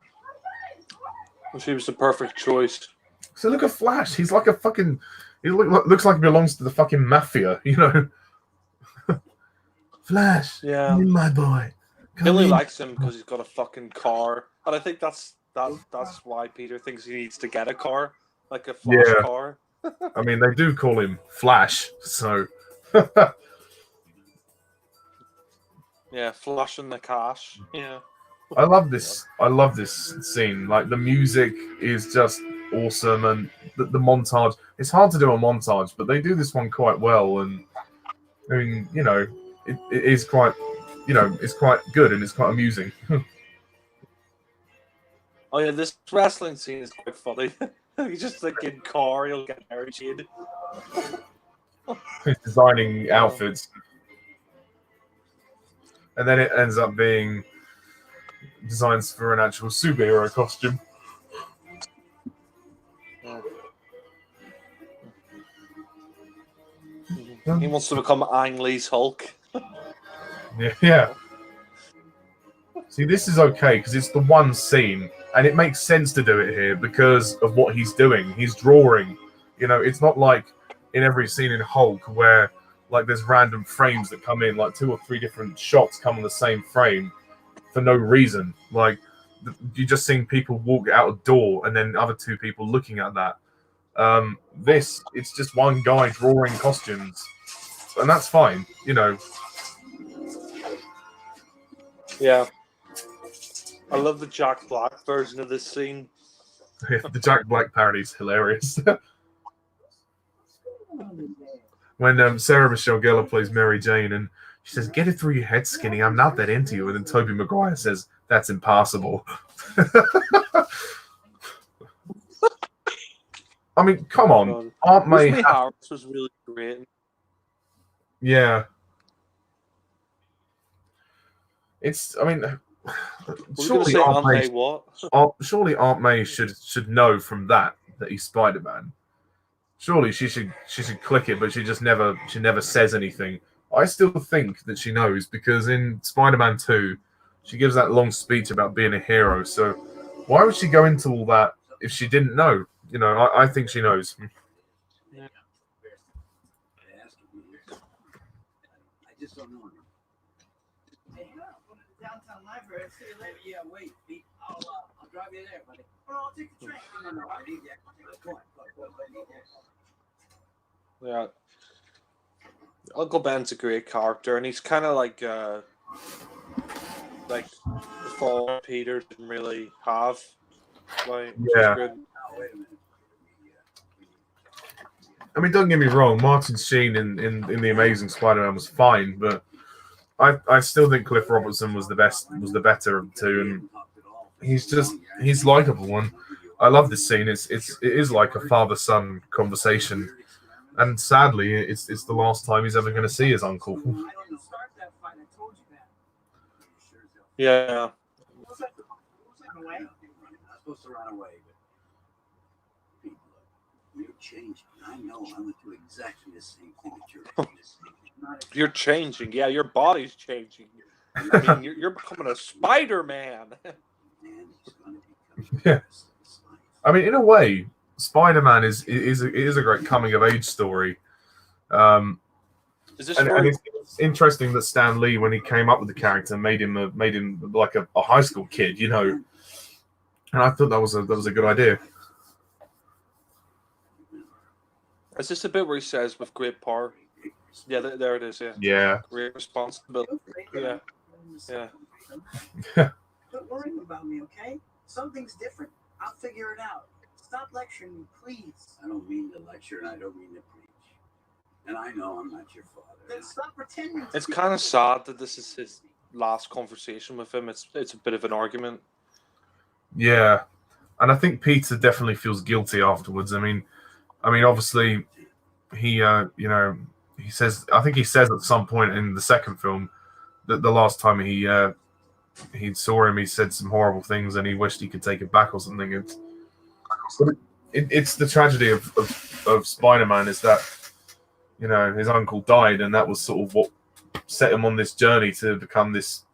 Well, she was the perfect choice. So look at Flash. He's like a fucking. He looks like he belongs to the fucking mafia, you know. Flash, Yeah. come in, my boy. He only likes him because he's got a fucking car, and I think that's why Peter thinks he needs to get a car, like a Flash car. I mean, they do call him Flash, so. Yeah, Flash and the cash. Yeah. I love this. I love this scene. Like the music is just awesome, and the montage. It's hard to do a montage, but they do this one quite well. And I mean, you know, it is quite, you know, it's quite good and it's quite amusing. Oh yeah, this wrestling scene is quite funny. He's just like in car, he'll get married. He's designing outfits, and then it ends up being designs for an actual superhero costume. He wants to become Ang Lee's Hulk. Yeah. See, this is okay because it's the one scene, and it makes sense to do it here because of what he's doing. He's drawing. You know, it's not like in every scene in Hulk where like there's random frames that come in, like 2 or 3 different shots come on the same frame for no reason. Like you're just seeing people walk out a door and then other 2 people looking at that. It's just one guy drawing costumes, and that's fine, you know. Yeah. I love the Jack Black version of this scene. The Jack Black parody is hilarious. When Sarah Michelle Gellar plays Mary Jane and she says, "Get it through your head, Skinny. I'm not that into you." And then Tobey Maguire says, "That's impossible." I mean, come on. Aunt May Harris was really great. Yeah. It's, I mean, surely Aunt May should know from that he's Spider-Man. Surely she should click it, but she never says anything. I still think that she knows because in Spider-Man 2, she gives that long speech about being a hero. So why would she go into all that if she didn't know? You know, I think she knows. Yeah. I just don't know. Hey, downtown library. See you later. Yeah, wait, Pete. I'll drive you there, buddy. Or I'll take the train. No, I need that. Go on. Yeah. Uncle Ben's a great character, and he's kind of like the fall Peter didn't really have. Like, yeah. Good. I mean, don't get me wrong. Martin Sheen in the Amazing Spider-Man was fine, but I still think Cliff Robertson was the better of the 2, and he's likable. And I love this scene. It is like a father-son conversation, and sadly, it's the last time he's ever going to see his uncle. Yeah. changing. I know I went through exactly the same thing that you're doing. You're changing. Yeah, your body's changing. I mean, you're becoming a Spider-Man. Yeah. I mean, in a way, Spider-Man is a great coming of age story. Is this And for... it's interesting that Stan Lee, when he came up with the character, made him like a high school kid, you know. And I thought that was a good idea. Is this a bit where he says, "With great power"? Yeah, there it is. Yeah. Yeah. Great responsibility. Yeah. Yeah. Don't worry about me, okay? Something's different. I'll figure it out. Stop lecturing me, please. I don't mean to lecture, and I don't mean to preach. And I know I'm not your father. Then stop pretending. It's kind of sad that this is his last conversation with him. It's a bit of an argument. Yeah, and I think Peter definitely feels guilty afterwards. I mean, obviously, he he says, I think he says at some point in the second film that the last time he saw him, he said some horrible things and he wished he could take it back or something. It's the tragedy of Spider-Man is that, you know, his uncle died, and that was sort of what set him on this journey to become this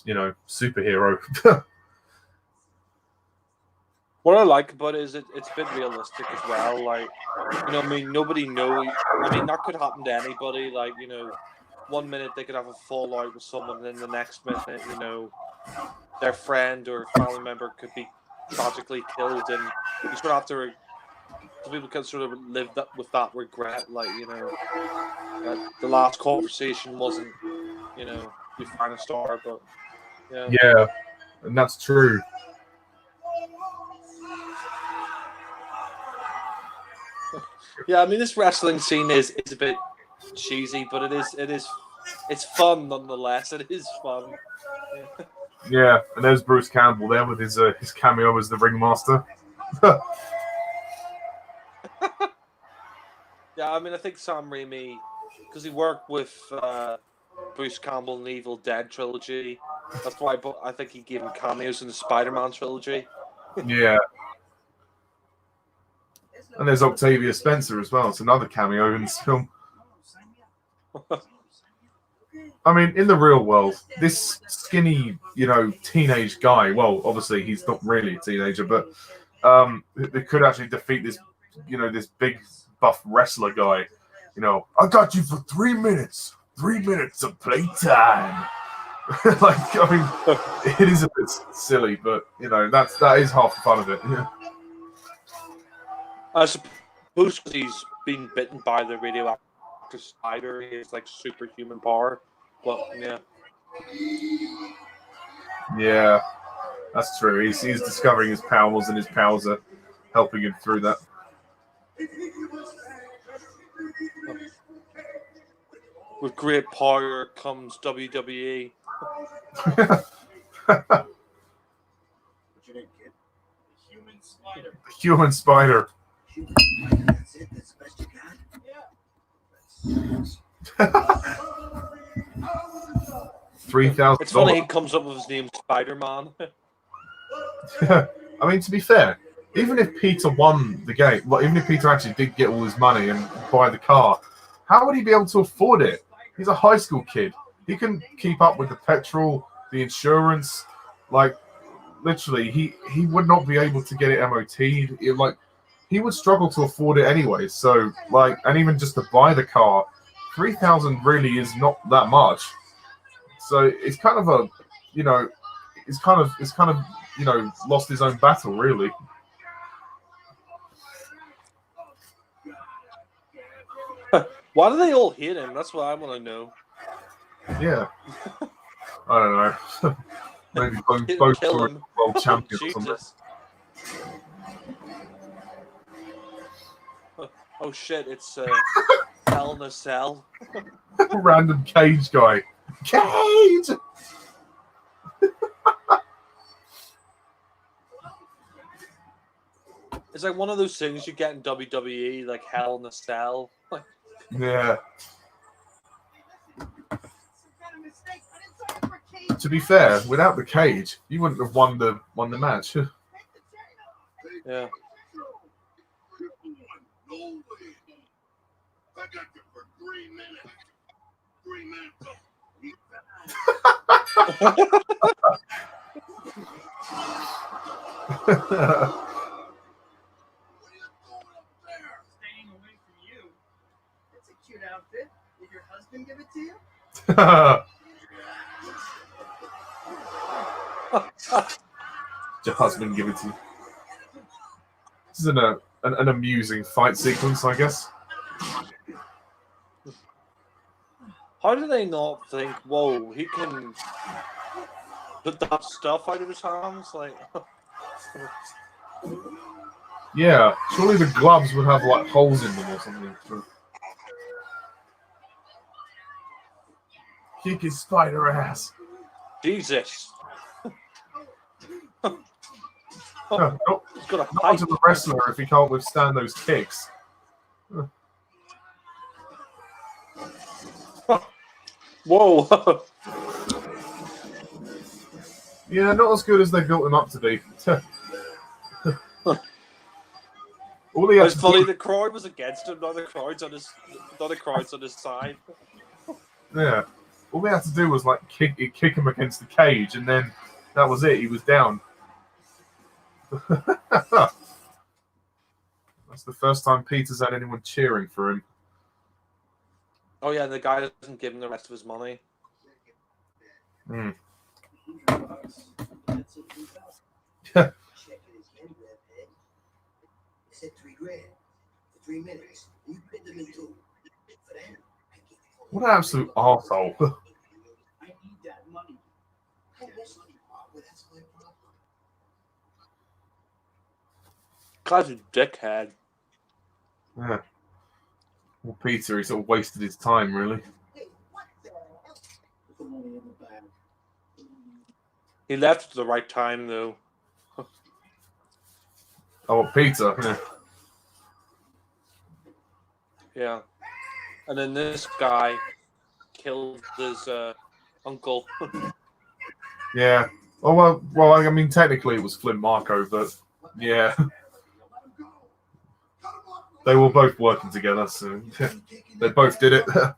you know, superhero. What I like about it is it's a bit realistic as well. Like, you know, I mean, nobody knows. I mean, that could happen to anybody. Like, you know, one minute they could have a fallout with someone, and then the next minute, you know, their friend or family member could be tragically killed, and you sort of have to. So people can sort of live with that regret, like, you know, that the last conversation wasn't, you know, your finest star, but yeah. Yeah, and that's true. Yeah, I mean, this wrestling scene is a bit cheesy, but it's fun nonetheless. It is fun. Yeah, and there's Bruce Campbell there with his cameo as the ringmaster. Yeah, I mean, I think Sam Raimi, because he worked with Bruce Campbell in the Evil Dead trilogy, that's why I think he gave him cameos in the Spider-Man trilogy. Yeah. And there's Octavia Spencer as well. It's another cameo in this film. I mean, in the real world, this skinny, you know, teenage guy, well, obviously he's not really a teenager, but they could actually defeat this, you know, this big buff wrestler guy. You know, I got you for 3 minutes. 3 minutes of playtime. Like, I mean, it is a bit silly, but, you know, that is half the fun of it. Yeah. I suppose he's been bitten by the radioactive spider. He has like superhuman power. But yeah. Yeah, that's true. He's discovering his powers, and his powers are helping him through that. With great power comes WWE. Human spider. That's it. That's the best you got? Yeah. 3,000. It's funny he comes up with his name Spider-Man. I mean, to be fair, even if Peter won the game, well, even if Peter actually did get all his money and buy the car, how would he be able to afford it? He's a high school kid. He can keep up with the petrol, the insurance. Like, literally, he would not be able to get it MOT'd. He would struggle to afford it anyway. So, like, and even just to buy the car, 3,000 really is not that much. So it's kind of a, you know, it's kind of, you know, lost his own battle, really. Why do they all hate him? That's what I want to know. Yeah. I don't know. Maybe both were world champions or something. Oh shit, it's Hell in a Cell. Random Cage guy. Cage! It's like one of those things you get in WWE, like Hell in a Cell. Yeah. To be fair, without the cage, you wouldn't have won the match. Yeah. I got you for 3 minutes. 3 minutes. What are you doing up there? Staying away from you. That's a cute outfit. Did your husband give it to you? Your husband give it to you. This is an amusing fight sequence, I guess. How do they not think, whoa, he can put that stuff out of his hands? Like, Yeah, surely the gloves would have like holes in them or something. Kick his spider ass. Jesus. No, He's got a not pipe. to the wrestler if he can't withstand those kicks. Whoa. Yeah, not as good as they built him up to be. All he had It's to funny, do, the crowd was against him, not the crowd's on his side. yeah, all they had to do was like kick him against the cage, and then that was it. He was down. That's the first time Peter's had anyone cheering for him. Oh yeah, the guy doesn't give him the rest of his money. Mm. That's a 2,000. Yeah. Checking his hand grab head. He said $3 grand for 3 minutes. You paid them in 2. For that, I give you What an absolute arsehole. I need that money. Oh, that's not your problem. That's my problem. Guy's a dickhead. Yeah. Well, Peter, he sort of wasted his time, really. Hey, what the hell? Put the money in the bag. He left at the right time, though. Oh, Peter. Yeah. Yeah. And then this guy killed his uncle. Yeah. Oh well. I mean, technically it was Flynn Marco, but yeah, they were both working together, so they both did it. Now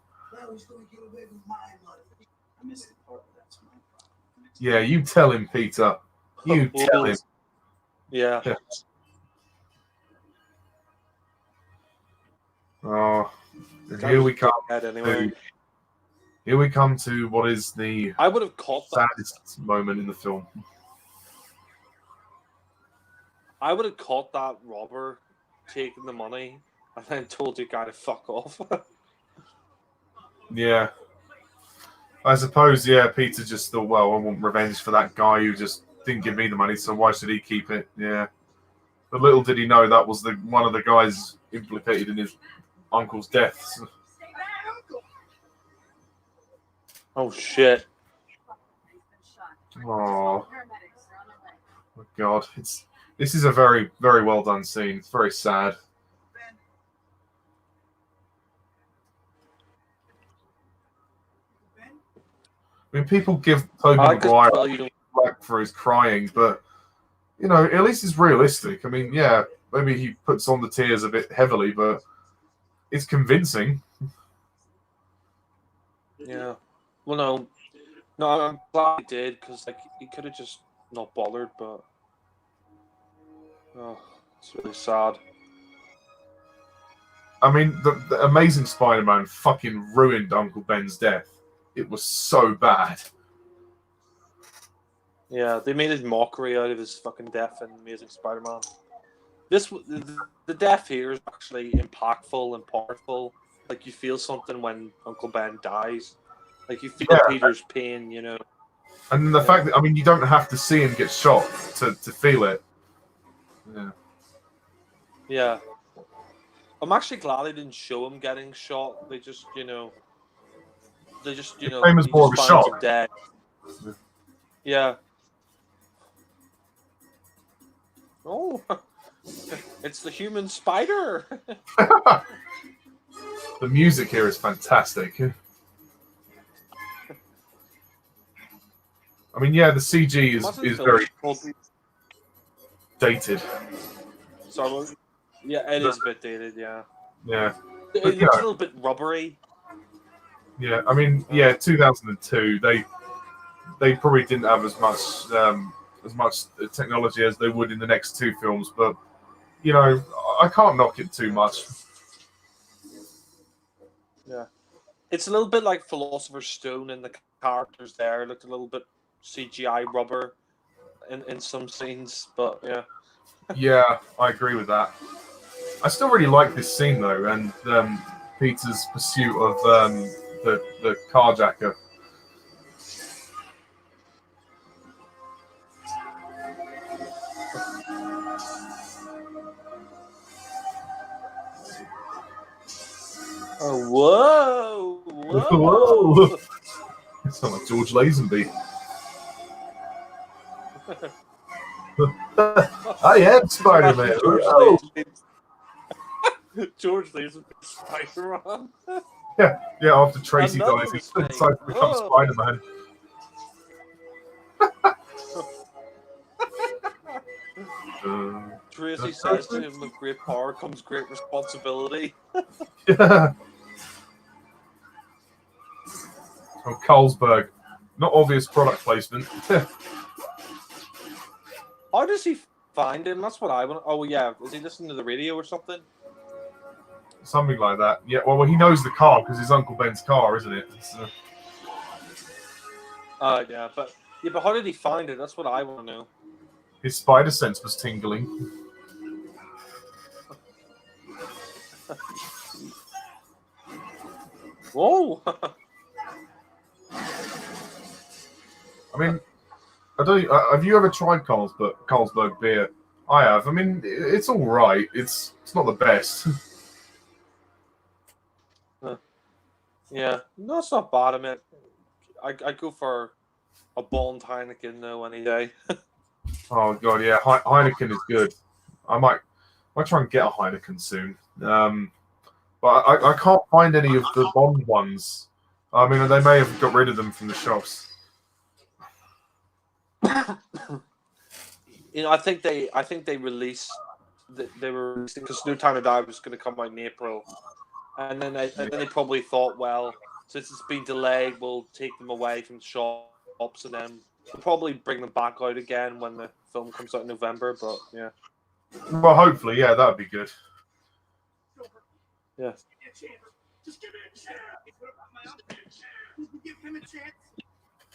he's going to get away with my money. I missed the part where that's my problem. Yeah, you tell him, Peter. You tell him. Yeah. Oh, and here we come. Anyway. Here we come to what is the I would have caught that. saddest moment in the film. I would have caught that robber taking the money and then told the guy to fuck off. Yeah. I suppose, yeah, Peter just thought, well, I want revenge for that guy who just didn't give me the money, so why should he keep it? Yeah. But little did he know that was one of the guys implicated in his uncle's death. Oh shit! Oh my God! This is a very, very well done scene. It's very sad. I mean, people give Tobey Maguire flack for his crying, but you know, at least it's realistic. I mean, yeah, maybe he puts on the tears a bit heavily, but it's convincing. Yeah. Well, no, I'm glad he did because like he could have just not bothered, but oh, it's really sad. I mean, the Amazing Spider-Man fucking ruined Uncle Ben's death. It was so bad. Yeah, they made a mockery out of his fucking death in Amazing Spider-Man. The death here is actually impactful and powerful. Like you feel something when Uncle Ben dies. Like you feel Peter's pain, you know. And the fact that, I mean, you don't have to see him get shot to feel it. Yeah. Yeah. I'm actually glad they didn't show him getting shot. They just, you know, Same as more of a shock. Dead. Yeah. Oh, it's the human spider. The music here is fantastic. I mean, yeah, the CG is very dated. Sorry. Yeah, it is a bit dated. Yeah, Yeah, it But, looks yeah. a little bit rubbery. yeah. I mean, yeah, 2002. They probably didn't have as much technology as they would in the next two films, but you know, I can't knock it too much. Yeah, it's a little bit like Philosopher's Stone, and the characters there looked a little bit CGI rubber in some scenes. But yeah, Yeah, I agree with that. I still really like this scene though, and Peter's pursuit of the carjacker. oh whoa, Whoa! It's not like George Lazenby. I am Spider-Man. Oh! George Lazenby Spider-Man. Yeah, after Tracy Another dies, he mistake. decides to become Whoa. Spider-Man. Tracy says to him, with great power comes great responsibility. Yeah. Oh, Carlsberg. Not obvious product placement. How does he find him? That's what I want. Oh, yeah. Is he listening to the radio or something? Something like that. Yeah, well, he knows the car because it's Uncle Ben's car, isn't it? So, Yeah, but how did he find it? That's what I want to know. his spider sense was tingling. Whoa! I mean, I don't. Have you ever tried Carlsberg beer? I have. I mean, it's all right. It's not the best. Yeah, no, it's not bad. I mean, I go for a Bond Heineken though any day. Oh god, yeah, Heineken is good. I might try and get a Heineken soon. But I can't find any of the Bond ones. I mean, they may have got rid of them from the shops. I think they released. They were releasing because No Time to Die was going to come out in April, and then they probably thought, well, since it's been delayed, we'll take them away from the shops, and then we'll probably bring them back out again when the film comes out in November. But yeah. Well, hopefully, yeah, that would be good. Yeah. Just give me a chance. Give him a chance.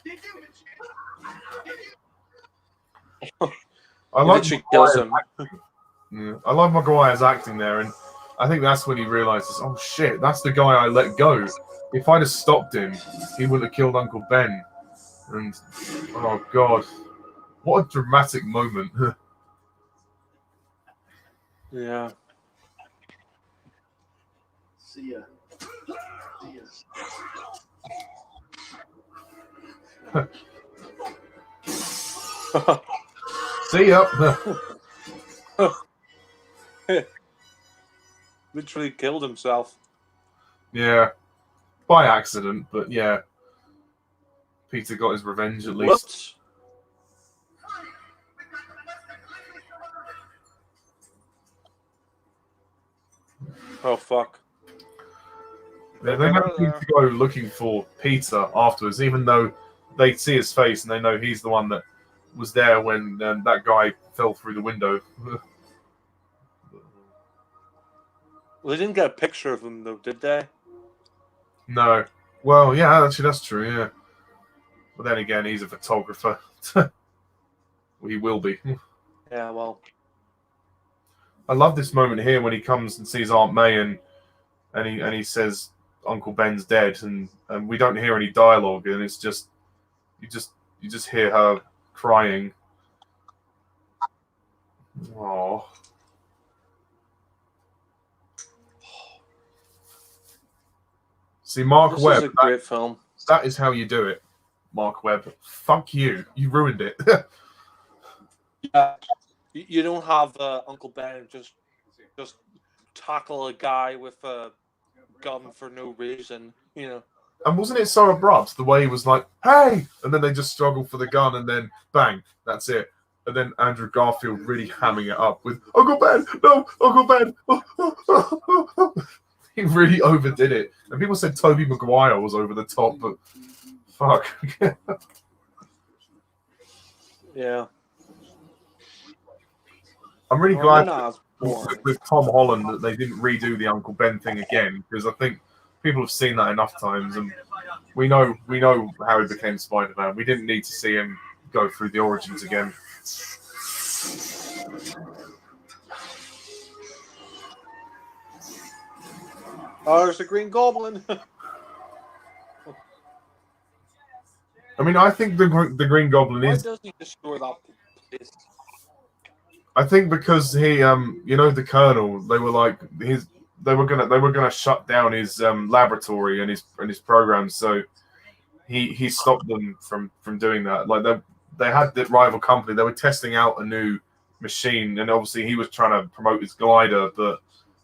Give him a chance. I like Literally kills him. Yeah, I love Maguire's acting there, and I think that's when he realizes, oh shit, that's the guy I let go. If I'd have stopped him, he would have killed Uncle Ben. And oh god, what a dramatic moment. Yeah. See ya. See ya. Literally killed himself. Yeah, by accident, but yeah, Peter got his revenge at least. Whoops. Oh fuck. Yeah, they never seem to go looking for Peter afterwards, even though they see his face and they know he's the one that was there when that guy fell through the window. Well, they didn't get a picture of him though, did they? No. Well, yeah, actually, that's true, yeah. But then again, he's a photographer. Well, he will be. Yeah, well. I love this moment here when he comes and sees Aunt May and he says Uncle Ben's dead, and we don't hear any dialogue, and it's just you just hear her crying. Oh. See, Mark This Webb. is a great film. That is how you do it, Mark Webb. Fuck you. You ruined it. Yeah. You don't have Uncle Ben just tackle a guy with a gun for no reason, you know. And wasn't it so abrupt, the way he was like, hey! And then they just struggle for the gun and then bang, that's it. and then Andrew Garfield really hamming it up with "Uncle Ben, no, Uncle Ben." He really overdid it, and people said Tobey Maguire was over the top, but fuck. Yeah. I'm really Well, glad it's boring. with Tom Holland that they didn't redo the Uncle Ben thing again, because I think people have seen that enough times, and we know how he became Spider-Man. We didn't need to see him go through the origins again. Oh, there's the Green Goblin. I mean, I think the Green Goblin Why is. does he destroy that place? I think because he, the Colonel, they were like they were gonna shut down his laboratory and his programs, so he stopped them from doing that. Like they had the rival company, they were testing out a new machine, and obviously he was trying to promote his glider, but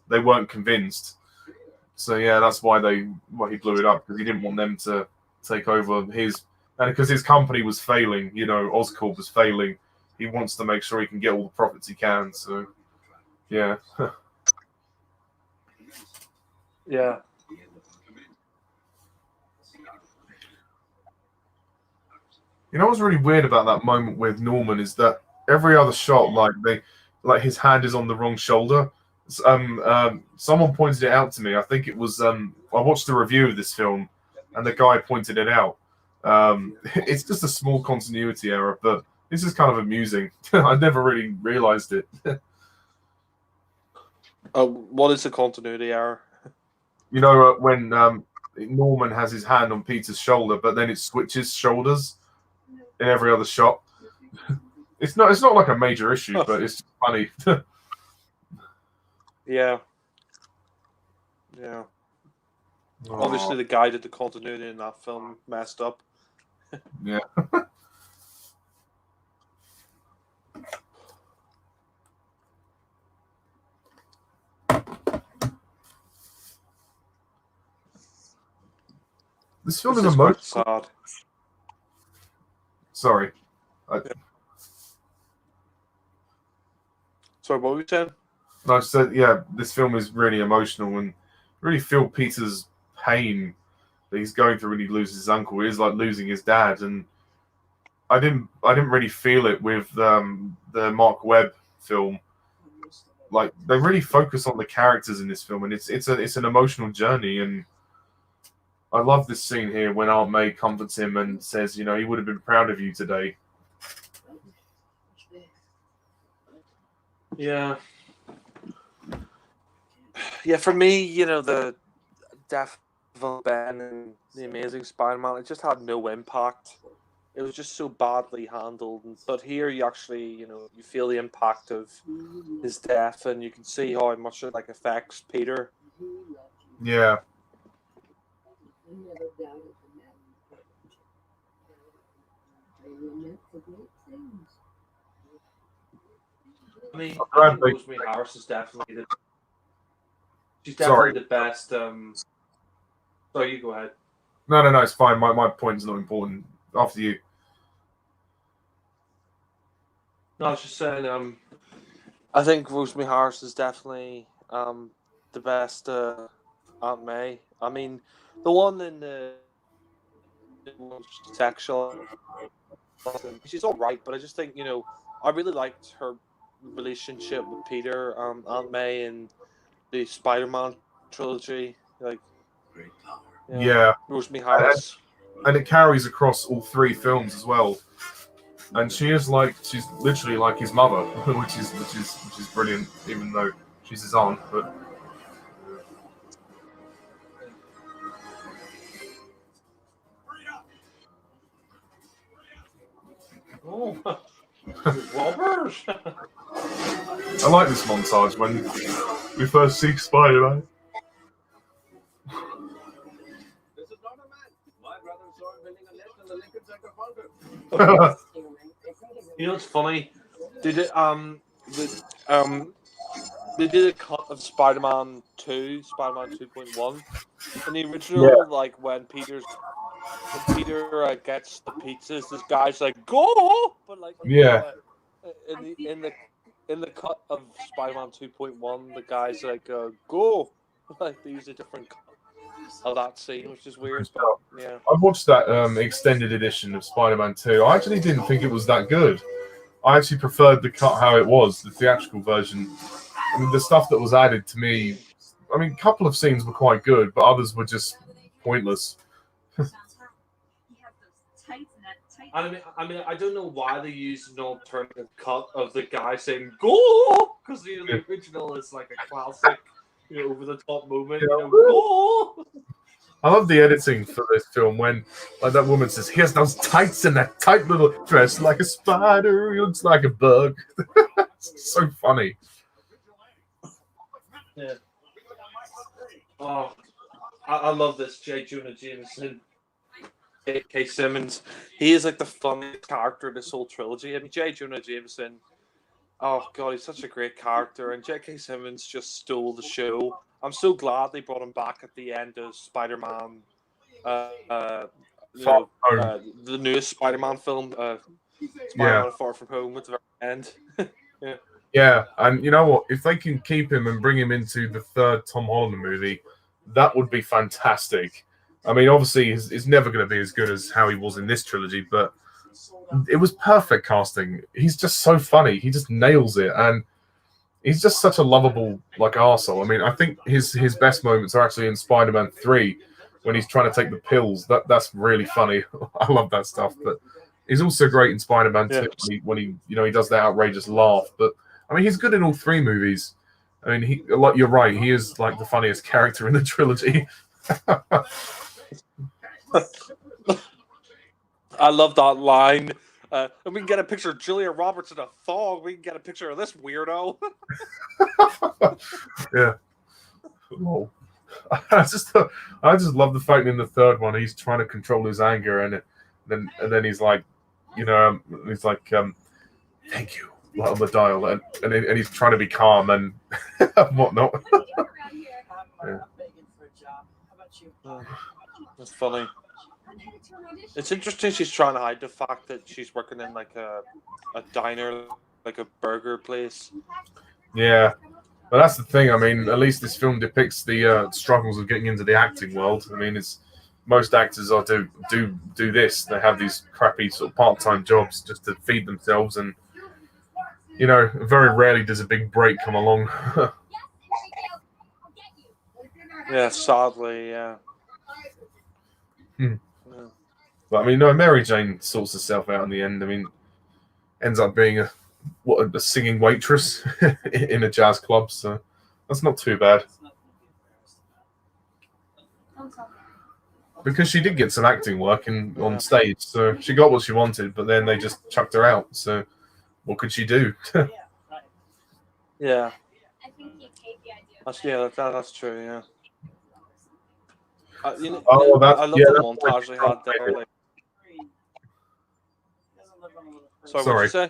they weren't convinced. So yeah, that's why he blew it up, because he didn't want them to take over his, and because his company was failing, Oscorp was failing. He wants to make sure he can get all the profits he can. So, yeah. Yeah. You know what's really weird about that moment with Norman is that every other shot, like his hand is on the wrong shoulder. Someone pointed it out to me. I think it was I watched a review of this film, and the guy pointed it out. It's just a small continuity error, but this is kind of amusing. I never really realized it. What is the continuity error? When Norman has his hand on Peter's shoulder, but then it switches shoulders in every other shot. It's not like a major issue, but it's just funny. Yeah. Yeah. Obviously, the guy did the continuity in that film messed up. Yeah. This film is quite emotional. sad. Sorry. Sorry, what were you saying? No, I said, yeah, this film is really emotional, and really feel Peter's pain that he's going through when he loses his uncle. It is like losing his dad, and I didn't really feel it with the Mark Webb film. Like, they really focus on the characters in this film, and it's an emotional journey. And I love this scene here when Aunt May comforts him and says, he would have been proud of you today. Yeah. Yeah, for me, the Death of Ben and the Amazing Spider-Man, it just had no impact. It was just so badly handled. But here you actually, you feel the impact of his death, and you can see how much it affects Peter. Yeah. I mean, I think Rosemary Harris is definitely the best. Sorry, you go ahead. No, it's fine. My point's not important. After you. No, I was just saying. I think Rosemary Harris is definitely the best Aunt May. I mean, the one in the sexual, she's all right, but I just think I really liked her relationship with Peter, Aunt May, and the Spider-Man trilogy. Yeah. Rosemary Harris, and it carries across all three films as well. And she's literally like his mother, which is brilliant, even though she's his aunt. But Robbers. I like this montage when we first see Spider-Man. This is not a man. My brother saw him building a nest in the Lincoln Center bunker. It's funny. They did a cut of Spider-Man 2, Spider-Man 2.1. In the original, when Peter gets the pizzas, this guy's like, go! But in the cut of Spider-Man 2.1, the guys like go, like they use a different cut of that scene, which is weird. But yeah, I watched that extended edition of Spider-Man 2. I actually didn't think it was that good. I actually preferred the cut how it was, the theatrical version. I mean, the stuff that was added to me, I mean, a couple of scenes were quite good, but others were just pointless. I mean, I don't know why they used an alternative cut of the guy saying "go" because the original is like a classic, over the top moment. Go. I love the editing for this film when like that woman says, "He has those tights and that tight little dress like a spider. He looks like a bug." It's so funny. Yeah. Oh, I love this J. Jonah Jameson. J.K. Simmons, he is like the funniest character in this whole trilogy. I mean, J. Jonah Jameson, oh god, he's such a great character, and J.K. Simmons just stole the show. I'm so glad they brought him back at the end of Spider-Man, the newest Spider-Man film, Spider-Man Far From Home at the very end. Yeah, and you know what? If they can keep him and bring him into the third Tom Holland movie, that would be fantastic. I mean, obviously, it's never going to be as good as how he was in this trilogy, but it was perfect casting. He's just so funny. He just nails it, and he's just such a lovable, like, arsehole. I mean, I think his best moments are actually in Spider-Man 3 when he's trying to take the pills. That's really funny. I love that stuff. But he's also great in Spider-Man 2 when he does that outrageous laugh. But I mean, he's good in all three movies. I mean, you're right. He is like the funniest character in the trilogy. I love that line. And we can get a picture of Julia Roberts in a thong. We can get a picture of this weirdo. Yeah. Oh. I just love the fact in the third one he's trying to control his anger and then he's like, thank you, like on the dial, and he's trying to be calm and whatnot. Yeah. That's funny. It's interesting she's trying to hide the fact that she's working in like a diner, like a burger place. Yeah, but that's the thing. I mean, at least this film depicts the struggles of getting into the acting world. I mean, most actors do this. They have these crappy sort of part-time jobs just to feed themselves, and very rarely does a big break come along. Yeah, sadly, yeah. But I mean, no, Mary Jane sorts herself out in the end. I mean, ends up being a singing waitress in a jazz club, so that's not too bad. Because she did get some acting work on stage, so she got what she wanted, but then they just chucked her out. So what could she do? Yeah. That's true. Yeah. I love the montage they had there. Like... Sorry, what did you say?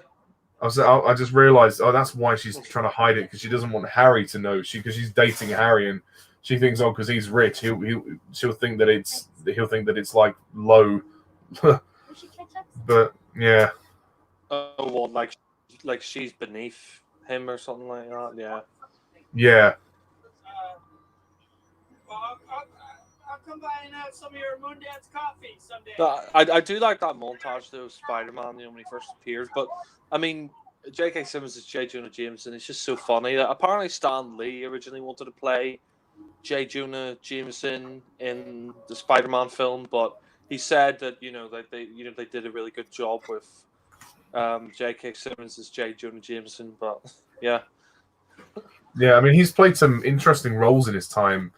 I just realized, that's why she's trying to hide it, because she doesn't want Harry to know. Because she's dating Harry, and she thinks, because he's rich, she'll think that it's like low. But yeah. Oh, well, like she's beneath him or something like that. Yeah. Yeah. I'll come by and have some of your Moondance coffee someday. I do like that montage though, Spider-Man, when he first appears. But I mean, J.K. Simmons is J. Jonah Jameson. It's just so funny that apparently Stan Lee originally wanted to play J. Jonah Jameson in the Spider-Man film, but he said that they did a really good job with J.K. Simmons as J. Jonah Jameson. But yeah. Yeah, I mean, he's played some interesting roles in his time.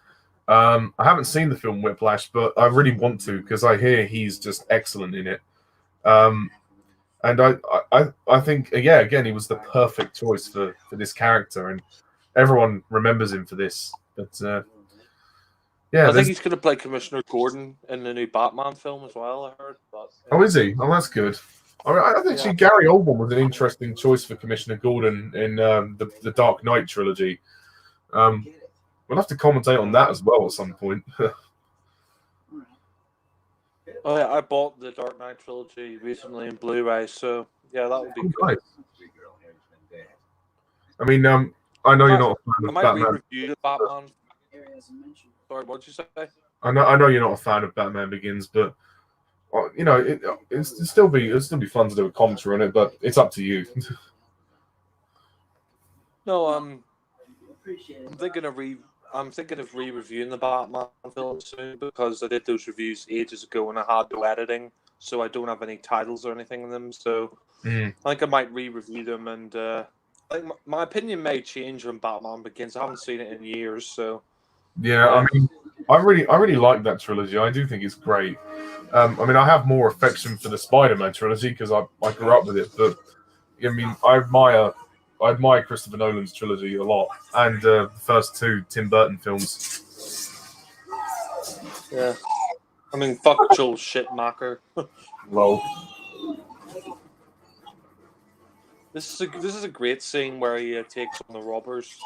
I haven't seen the film Whiplash, but I really want to, because I hear he's just excellent in it. And I think, again, he was the perfect choice for this character, and everyone remembers him for this. But I think he's going to play Commissioner Gordon in the new Batman film as well, I heard. But, Oh, is he? Oh, that's good. I think Gary Oldman was an interesting choice for Commissioner Gordon in the Dark Knight trilogy. We'll have to commentate on that as well at some point. Oh yeah, I bought the Dark Knight trilogy recently in Blu-ray, so yeah, that would be good. Nice. I mean, I know you're not a fan I of might Batman. re-review the Batman. Areas mentioned. Sorry, what did you say? I know you're not a fan of Batman Begins, but you know, it'll still be fun to do a commentary on it. But it's up to you. No, Appreciate it. I'm thinking of re-reviewing the Batman film soon because I did those reviews ages ago and I had no editing, so I don't have any titles or anything in them. So I think I might re-review them, and I think my opinion may change when Batman Begins. I haven't seen it in years, so Yeah, I mean, I really like that trilogy. I do think it's great. I mean, I have more affection for the Spider-Man trilogy because I grew up with it. But I mean, I admire Christopher Nolan's trilogy a lot, and the first two Tim Burton films. yeah. I mean, fuck Joel Shitmacher. Lol. This is a great scene where he takes on the robbers.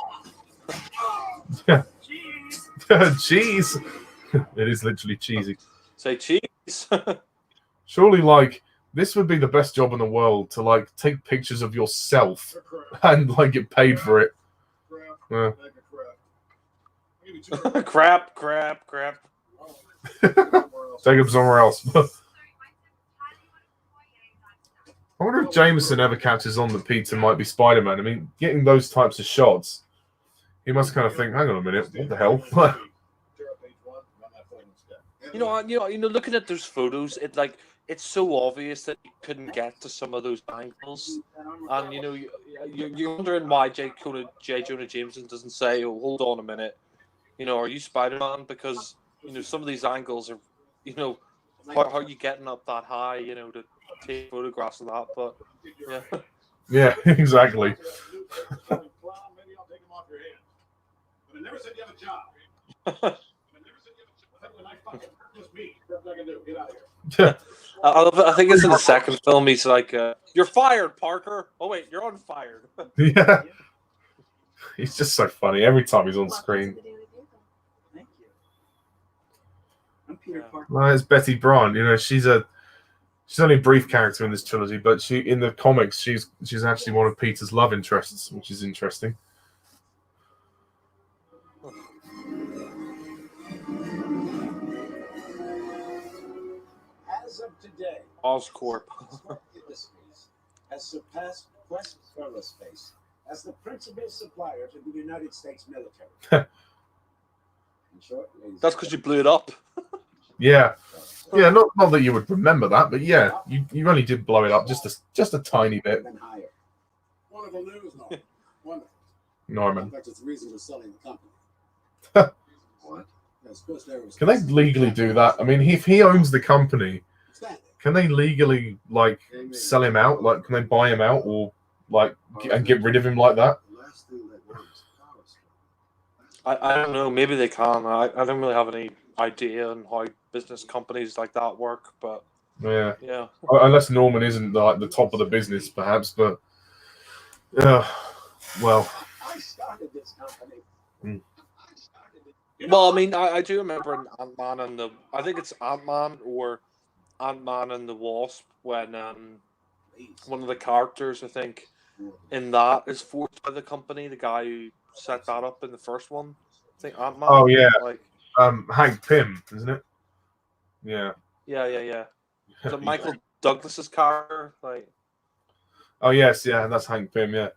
Yeah. Cheese. It is literally cheesy. Say cheese. Surely, like, this would be the best job in the world to like take pictures of yourself and like get paid for it. Yeah. crap. Take them somewhere else. I wonder if Jameson ever catches on that Peter might be Spider-Man. I mean, getting those types of shots, he must kind of think, "Hang on a minute, what the hell?" Looking at those photos, it's so obvious that you couldn't get to some of those angles, and you're wondering why J. Jonah Jameson doesn't say, "Oh, hold on a minute, are you Spider-Man?" Because some of these angles are, how are you getting up that high, to take photographs of that? But yeah, yeah, exactly. Maybe I'll take him off your hands. But I never said you have a job. Just me. That's what I can do. Get out of here. I think it's in the second film. He's like, "You're fired, Parker." Oh wait, you're unfired. Yeah, he's just so funny every time he's on screen. Thank you. I'm Peter Parker. Well, it's Betty Brant. She's only a brief character in this trilogy, but in the comics she's actually one of Peter's love interests, which is interesting. As of today, Oscorp. Industries has surpassed Quest Aerospace as the principal supplier to the United States military. In short, That's because you blew it up. Yeah, not that you would remember that, but yeah, you only did blow it up just a tiny bit. Even higher. Wonderful news, Norman. Wonderful. Norman, In fact, it's the reason we're selling the company. What? Yes, Quest Aerospace. can they legally do that? I mean, if he owns the company, can they legally like sell him out? Like, can they buy him out or like and get rid of him like that? I don't know. Maybe they can. I don't really have any idea on how business companies like that work, but Yeah. Unless Norman isn't like the top of the business, perhaps, but well. I started this company. Well, I mean, I do remember in Ant-Man and the... I think it's Ant-Man or Ant-Man and the Wasp when one of the characters, I think, in that is forced by the company, the guy who set that up in the first one. I think Ant-Man. Oh, yeah. Like, Hank Pym, isn't it? Yeah. Yeah. Is it Michael Douglas's character? Like... Oh, yes, yeah, that's Hank Pym, yeah.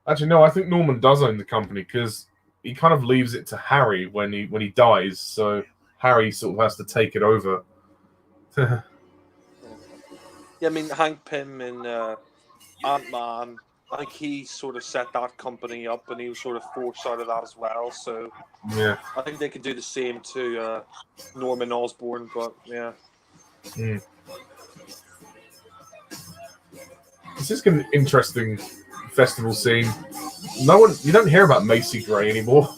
Actually, no, I think Norman does own the company because he kind of leaves it to Harry when he dies, so Harry sort of has to take it over. Yeah, I mean, Hank Pym in Ant-Man, I think he sort of set that company up and he was sort of forced out of that as well, so yeah. I think they could do the same to Norman Osborn, but yeah. Mm. This is an interesting festival scene. You don't hear about Macy Gray anymore.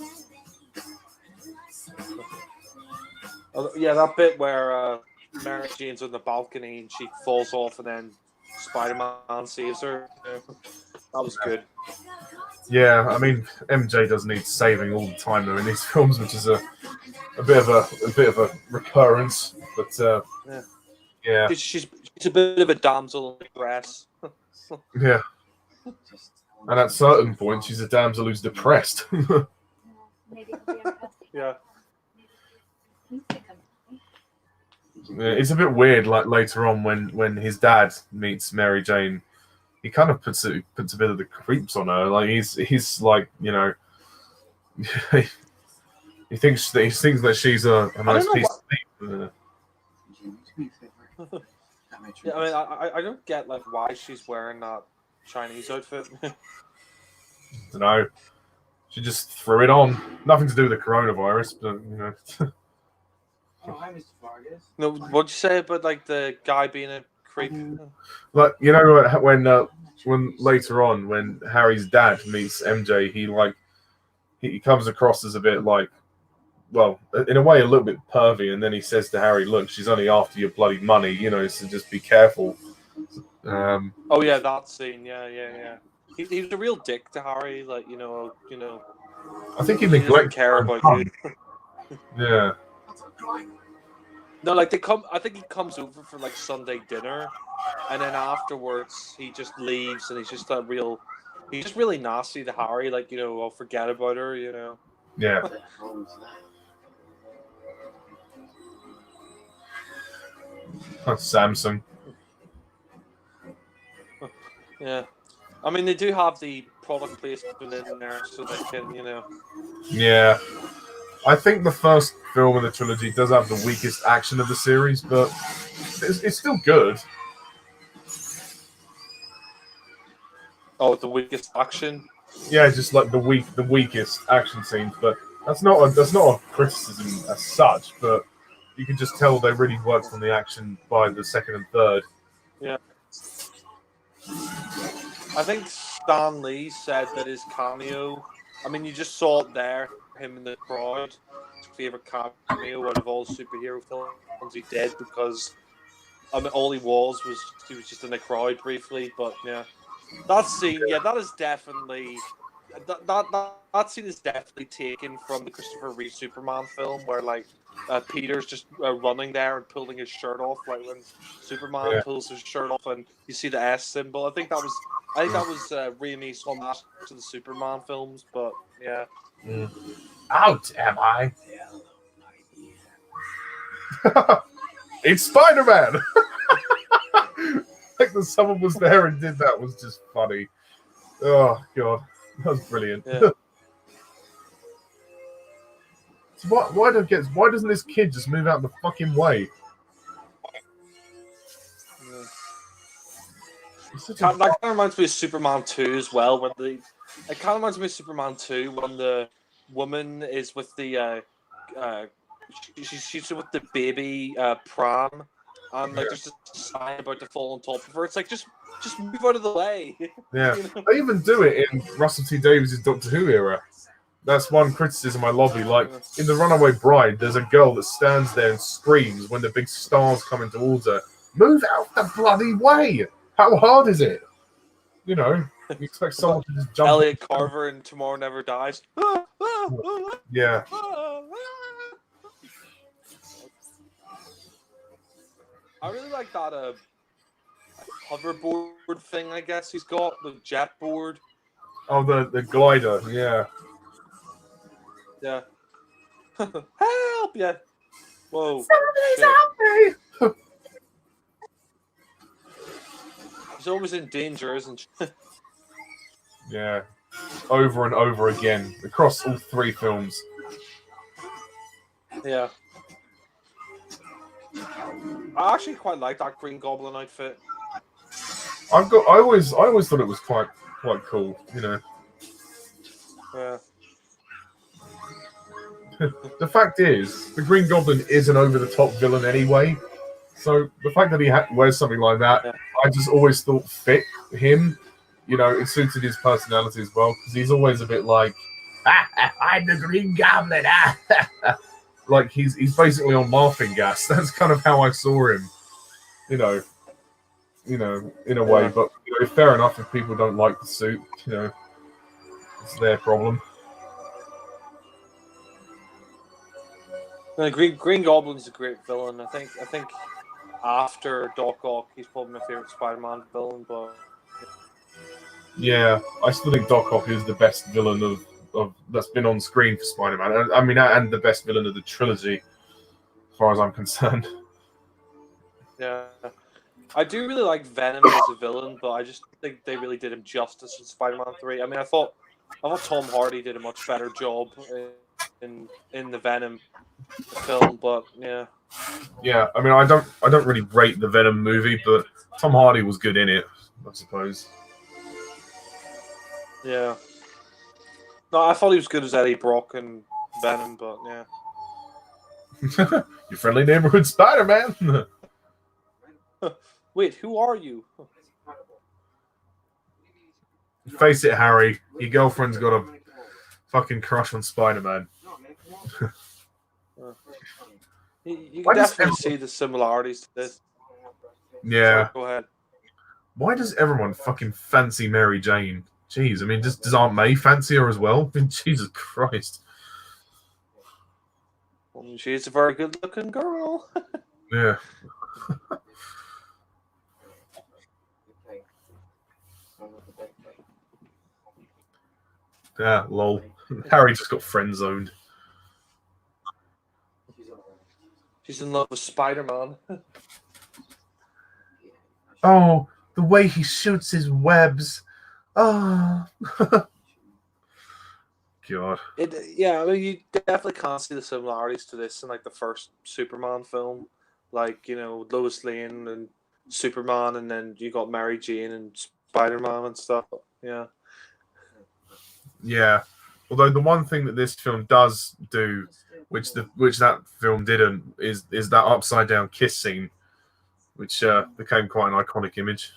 Yeah, that bit where Mary Jane's on the balcony and she falls off and then Spider-Man saves her. Yeah. That was good. Yeah, I mean, MJ does need saving all the time though in these films, which is a bit of a recurrence. But She's a bit of a damsel in distress. Yeah. And at certain points, she's a damsel who's depressed. Yeah. It's a bit weird. Like later on, when his dad meets Mary Jane, he kind of puts a bit of the creeps on her. Like he's like, you know, he thinks that she's a nice piece of meat. Yeah, I mean, I don't get like why she's wearing that Chinese outfit. I don't know. She just threw it on. Nothing to do with the coronavirus, but you know. Oh, hi, Mr. Vargas. No, what'd you say about like the guy being a creep? Like, you know, when later on when Harry's dad meets MJ, he comes across as a bit like, well, in a way, a little bit pervy, and then he says to Harry, "Look, she's only after your bloody money, you know, so just be careful." Oh yeah, that scene. Yeah. He was a real dick to Harry. Like you know. I think he He doesn't neglects care about you. Yeah. No, like they come. I think he comes over for like Sunday dinner, and then afterwards he just leaves, and he's just he's just really nasty to Harry. Like you know, I'll forget about her. You know. Yeah. What the hell was that? That's Samsung. Yeah. I mean, they do have the product placement in there, so they can, you know. Yeah. I think the first film in the trilogy does have the weakest action of the series, but it's still good. Oh, the weakest action. Yeah, just like the weakest action scenes, but that's not a criticism as such, but you can just tell they really worked on the action by the second and third. Yeah. I think Stan Lee said that his cameo, I mean, you just saw it there, him in the crowd, his favourite cameo out of all superhero films he did, because I mean, all he was just in the crowd briefly, but yeah. That scene, yeah, that is definitely that scene is definitely taken from the Christopher Reeve Superman film, where like Peter's just running there and pulling his shirt off, like when Superman pulls his shirt off and you see the S symbol. I think that was Raimi's homage to the Superman films, but yeah. Out am I? It's Spider-Man. Like that someone was there and did that was just funny. Oh god, that was brilliant. Yeah. So why doesn't this kid just move out of the fucking way? That kind of reminds me of Superman 2 as well. It kind of reminds me of Superman 2 when the woman is with the she's with the baby pram, and like there's a sign about to fall on top of her. It's like just move out of the way. Yeah, You know? they even do it in Russell T Davies' Doctor Who era. That's one criticism I lobby. Like in The Runaway Bride, there's a girl that stands there and screams when the big stars coming towards her. Move out the bloody way! How hard is it? You know, you expect someone to just jump. Elliot Carver in Tomorrow Never Dies. Yeah. I really like that hoverboard thing. I guess he's got the jet board. Oh, the glider. Yeah. Yeah. Help! Yeah. Whoa. Somebody's help me! He's always in danger, isn't he? Yeah. Over and over again across all three films. Yeah. I actually quite like that Green Goblin outfit. I always thought it was quite cool. You know. Yeah. The fact is, the Green Goblin is an over-the-top villain anyway. So the fact that he wears something like that, Yeah. I just always thought fit him. You know, it suited his personality as well, because he's always a bit like, I'm the Green Goblin. Like he's basically on laughing gas. That's kind of how I saw him. You know, in a way. Yeah. But you know, fair enough if people don't like the suit. You know, it's their problem. No, Green Goblin's a great villain. I think after Doc Ock, he's probably my favorite Spider-Man villain. But Yeah, I still think Doc Ock is the best villain of that's been on screen for Spider-Man. I mean, and the best villain of the trilogy, as far as I'm concerned. Yeah. I do really like Venom as a villain, but I just think they really did him justice in Spider-Man 3. I mean, I thought Tom Hardy did a much better job in the Venom film, but yeah. Yeah, I mean, I don't really rate the Venom movie, but Tom Hardy was good in it, I suppose. Yeah. No, I thought he was good as Eddie Brock and Venom, but yeah. Your friendly neighborhood Spider-Man. Wait, who are you? Face it, Harry. Your girlfriend's got a fucking crush on Spider-Man. You Why can does definitely see the similarities to this. Yeah. Sorry, go ahead. Why does everyone fucking fancy Mary Jane? Jeez, I mean, does Aunt May fancy her as well? I mean, Jesus Christ. Well, she's a very good-looking girl. Yeah. Yeah, lol. Harry just got friend zoned. She's in love with Spider-Man. Oh, the way he shoots his webs. Oh. God. Yeah, I mean, you definitely can't see the similarities to this in like the first Superman film, like Lois Lane and Superman, and then you got Mary Jane and Spider-Man and stuff. Yeah. Yeah. Although the one thing that this film does do, which that film didn't, is that upside down kiss scene, which became quite an iconic image.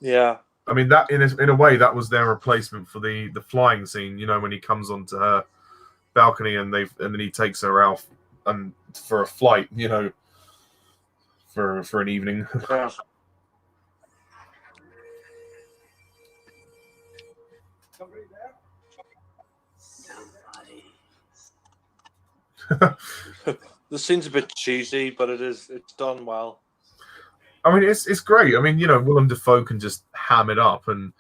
Yeah. I mean, that in a way that was their replacement for the flying scene. When he comes onto her balcony and then he takes her out and for a flight. For an evening. Yeah. The scene's a bit cheesy, but it's done well. I mean, it's great. I mean, Willem Dafoe can just ham it up and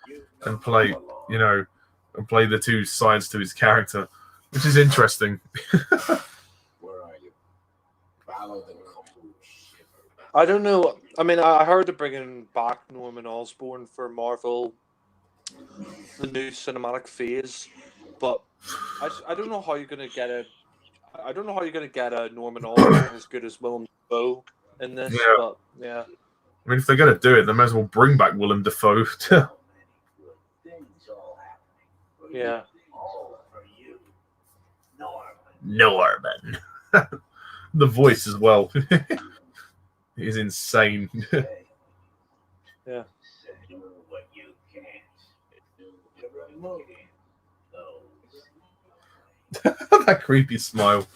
play, and play the two sides to his character, which is interesting. Where are you? Follow the I don't know. I mean, I heard they're bringing back Norman Osborn for Marvel, the new cinematic phase, but I don't know how you're gonna get a. I don't know how you're gonna get a Norman Osborn as good as Willem Dafoe in this. Yeah. But yeah. I mean, if they're gonna do it, they may as well bring back Willem Dafoe. Yeah. Norman. The voice as well is insane. Yeah. That creepy smile.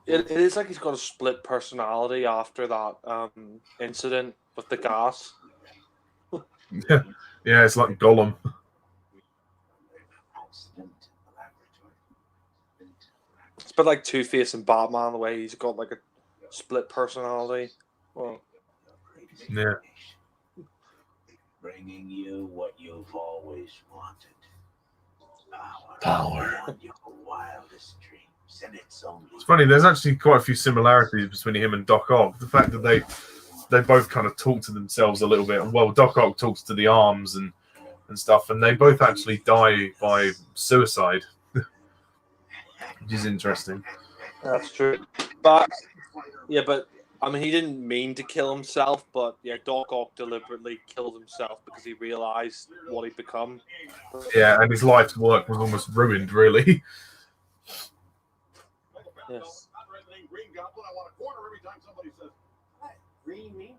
It is like he's got a split personality after that incident with the gas. Yeah, it's like Gollum. It's a bit like Two-Face and Batman, the way he's got like a split personality. Well, Yeah. Bringing you what you've always wanted. Power. Your wildest dreams, and it's only. It's funny. There's actually quite a few similarities between him and Doc Ock. The fact that they both kind of talk to themselves a little bit. Well, Doc Ock talks to the arms and stuff, and they both actually die by suicide, which is interesting. that's true. But I mean, he didn't mean to kill himself, but yeah, Doc Ock deliberately killed himself because he realized what he'd become. Yeah, and his life's work was almost ruined, really. Yes. Green Goblin, I want a quarter every time somebody says, Green mean.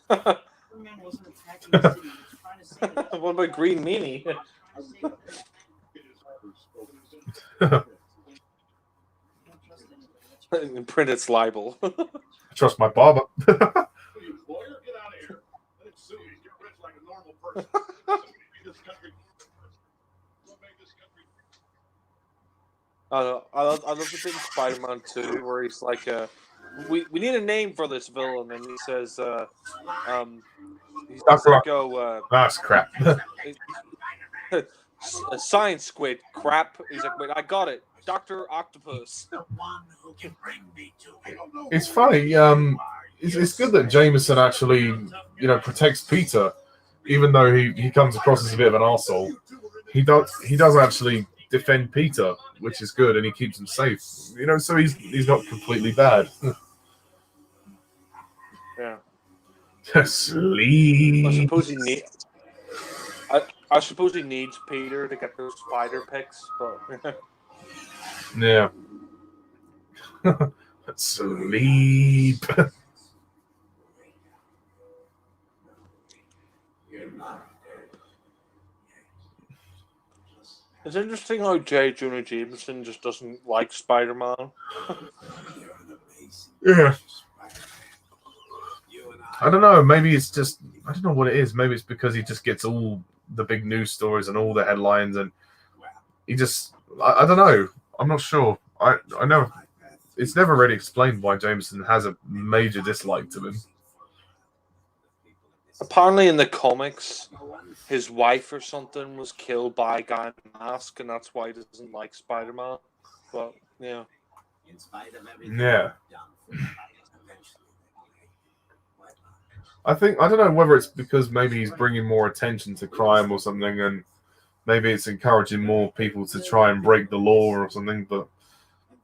The man wasn't attacking the city. He was trying to save it. What about Green Meanie? I saved it. it is spoken. Don't trust anybody. Print its libel. Trust my barber. You lawyer, get out of here. Let it sue you. Get rich like a normal person. This country. What made this country? I love the bit in Spider-Man 2 where he's like we need a name for this villain, and he says, he's Dr. like, go, That's crap. science squid crap. He's like, wait, I got it, Dr. Octopus. The one who can bring me to him. It's funny. It's good that Jameson actually, protects Peter, even though he comes across as a bit of an arsehole. He does actually defend Peter, which is good, and he keeps him safe. So he's not completely bad. Yeah. Sleep. I suppose he needs Peter to get those spider picks, but Yeah. Sleep. it's interesting how J. Jonah Jameson just doesn't like Spider-Man. Yeah. I don't know. Maybe it's just, I don't know what it is. Maybe it's because he just gets all the big news stories and all the headlines, and he just, I don't know. I'm not sure. I know it's never really explained why Jameson has a major dislike to him. Apparently in the comics, his wife or something was killed by a guy in a mask, and that's why he doesn't like Spider-Man. But, yeah. Yeah. I don't know whether it's because maybe he's bringing more attention to crime or something, and maybe it's encouraging more people to try and break the law or something, but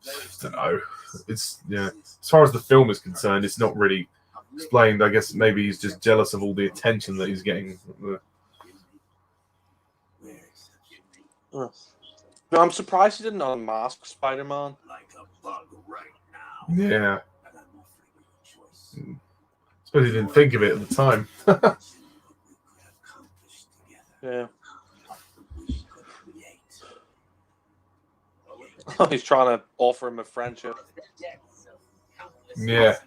I don't know. It's, yeah. As far as the film is concerned, it's not really explained. I guess maybe he's just jealous of all the attention that he's getting. No, I'm surprised he didn't unmask Spider-Man. Yeah. I suppose he didn't think of it at the time. Yeah. He's trying to offer him a friendship. Yeah.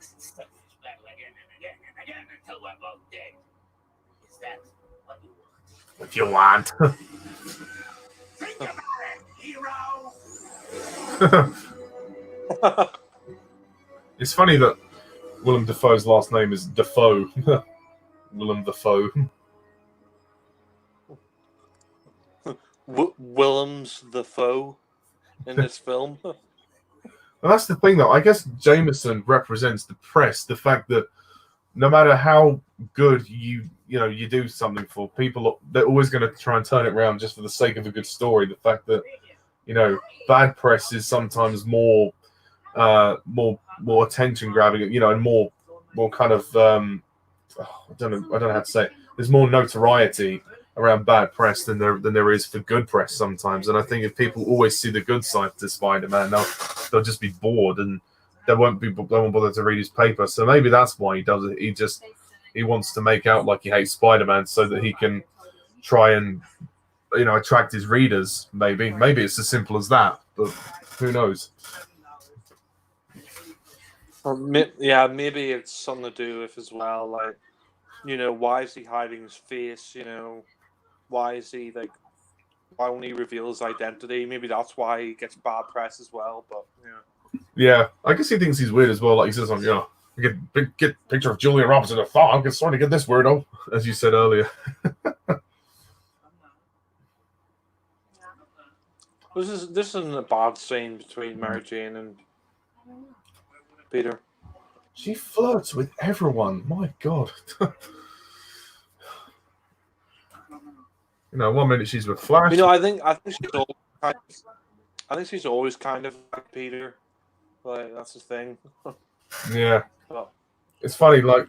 If you want. It's funny that Willem Dafoe's last name is Dafoe. Willem Dafoe. Willem's the foe in this film. And that's the thing, though. I guess Jameson represents the press. The fact that no matter how good you do something for people, they're always going to try and turn it around just for the sake of a good story. The fact that bad press is sometimes more attention grabbing, and more kind of I don't know how to say it. There's more notoriety around bad press than there is for good press sometimes. And I think if people always see the good side to Spider-Man, they'll just be bored and they won't bother to read his paper. So maybe that's why he does it. He wants to make out like he hates Spider-Man so that he can try and attract his readers. Maybe it's as simple as that. But who knows? Yeah, maybe it's something to do with as well. Like, why is he hiding his face? Why is he why won't he reveal his identity? Maybe that's why he gets bad press as well. But yeah, I guess he thinks he's weird as well. Like he says, get a picture of Julia Roberts in a thong. I'm starting to get this weirdo, as you said earlier. This isn't a bad scene between Mary Jane and Peter. She flirts with everyone. My God. 1 minute she's with Flash. I think she's always kind of like Peter. Like, that's the thing. Yeah. But it's funny, like,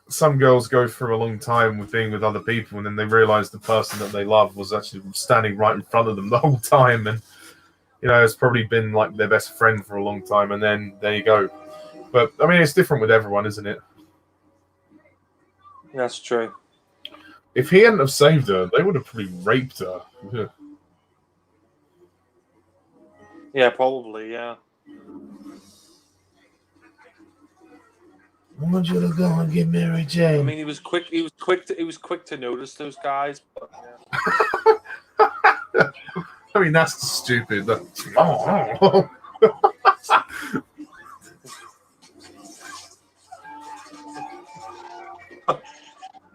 some girls go through a long time with being with other people, and then they realize the person that they love was actually standing right in front of them the whole time, and it's probably been like their best friend for a long time, and then there you go. But I mean, it's different with everyone, isn't it? that's true. If he hadn't have saved her, they would have probably raped her. Yeah, probably. Yeah. I want you to go and get Mary Jane. I mean, he was quick. He was quick to notice those guys. But, yeah. I mean, that's stupid.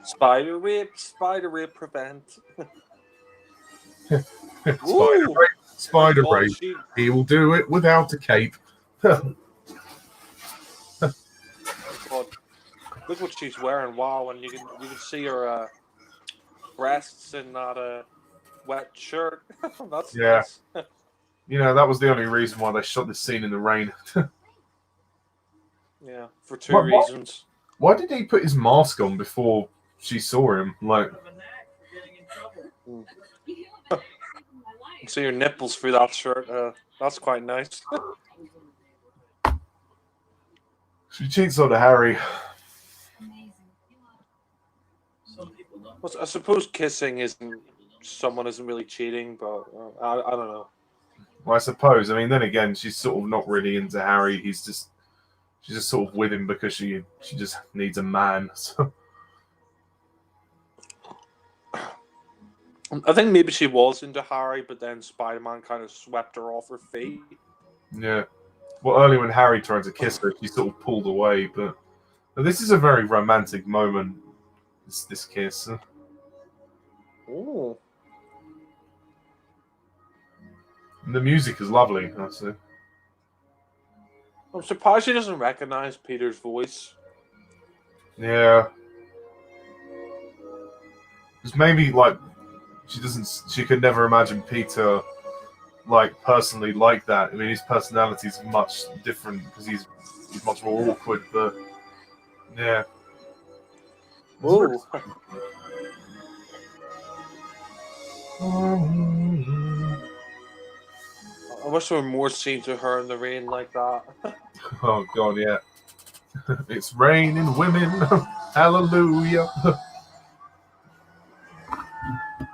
Spider rape prevent. Spider Ooh. rape, spider God, rape. He will do it without a cape. God, look what she's wearing! Wow, and you can see her breasts in that wet shirt. That's Yeah. nice. You know, that was the only reason why they shot this scene in the rain. Yeah, for two What? reasons. Why did he put his mask on before she saw him? Like, See your nipples through that shirt. That's quite nice. she cheats on Harry. Well, I suppose kissing someone isn't really cheating, but I don't know. Well, I suppose. I mean, then again, she's sort of not really into Harry. She's just sort of with him because she just needs a man. So. I think maybe she was into Harry, but then Spider-Man kind of swept her off her feet. Yeah. Well, early when Harry tried to kiss her, she sort of pulled away. But this is a very romantic moment. This kiss. Ooh. And the music is lovely. That's it. I'm surprised she doesn't recognize Peter's voice. Yeah. Because maybe like she could never imagine Peter like personally like that. I mean, his personality is much different because he's much more awkward. But yeah. Ooh. I wish there were more scenes of her in the rain like that. Oh God, yeah. It's raining women. Hallelujah.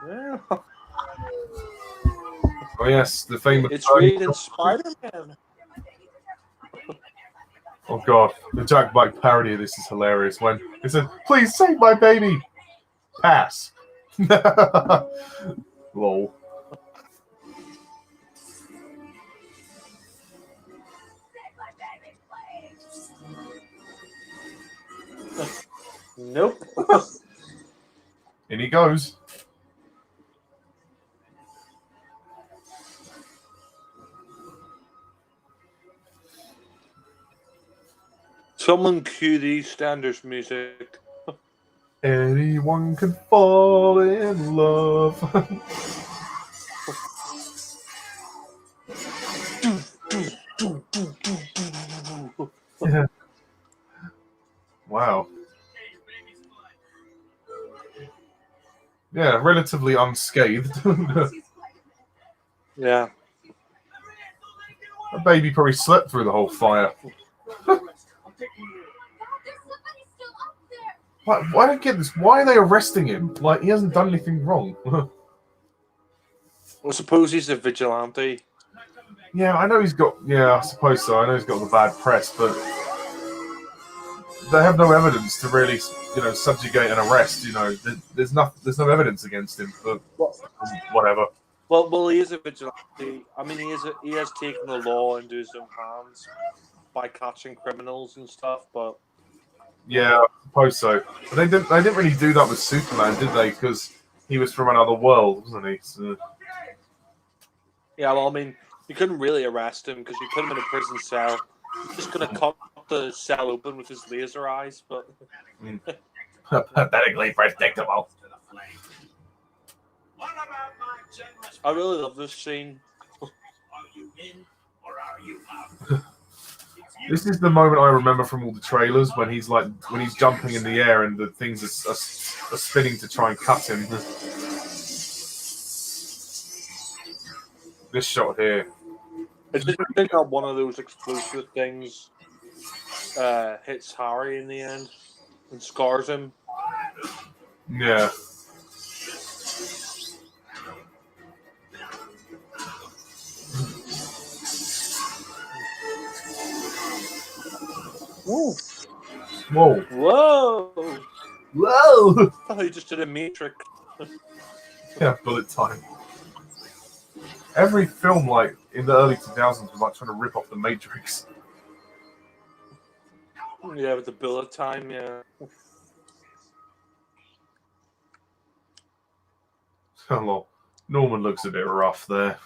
Yeah. Oh yes, the famous. It's raining Spider-Man. Oh God, the Jack Black parody of this is hilarious. When it said, "Please save my baby," pass. Lol. Nope. In he goes. Someone cue the standards music. Anyone can fall in love. Yeah. Wow. Yeah, relatively unscathed. Yeah. The baby probably slept through the whole fire. Why don't I get this? Why are they arresting him? Like, he hasn't done anything wrong. I suppose he's a vigilante. Yeah, I know he's got. Yeah, I suppose so. I know he's got the bad press, but they have no evidence to really, subjugate an arrest. There's no evidence against him. But whatever. Well, he is a vigilante. I mean, he has taken the law into his own hands by catching criminals and stuff. But yeah, I suppose so. But they didn't really do that with Superman, did they? Because he was from another world, wasn't he? So. Yeah, well, I mean, you couldn't really arrest him because you put him in a prison cell. You're just going to cut the cell open with his laser eyes, but... Pathetically predictable. I really love this scene. Are you in or are you out? This is the moment I remember from all the trailers when he's jumping in the air and the things are spinning to try and cut him. This shot here. I just think that one of those explosive things hits Harry in the end and scars him. Yeah. Whoa. Whoa. Whoa! Whoa! Oh, you just did a Matrix. Yeah, bullet time. Every film, like, in the early 2000s was like trying to rip off the Matrix. Yeah, with the bullet time, yeah. Well, Norman looks a bit rough there.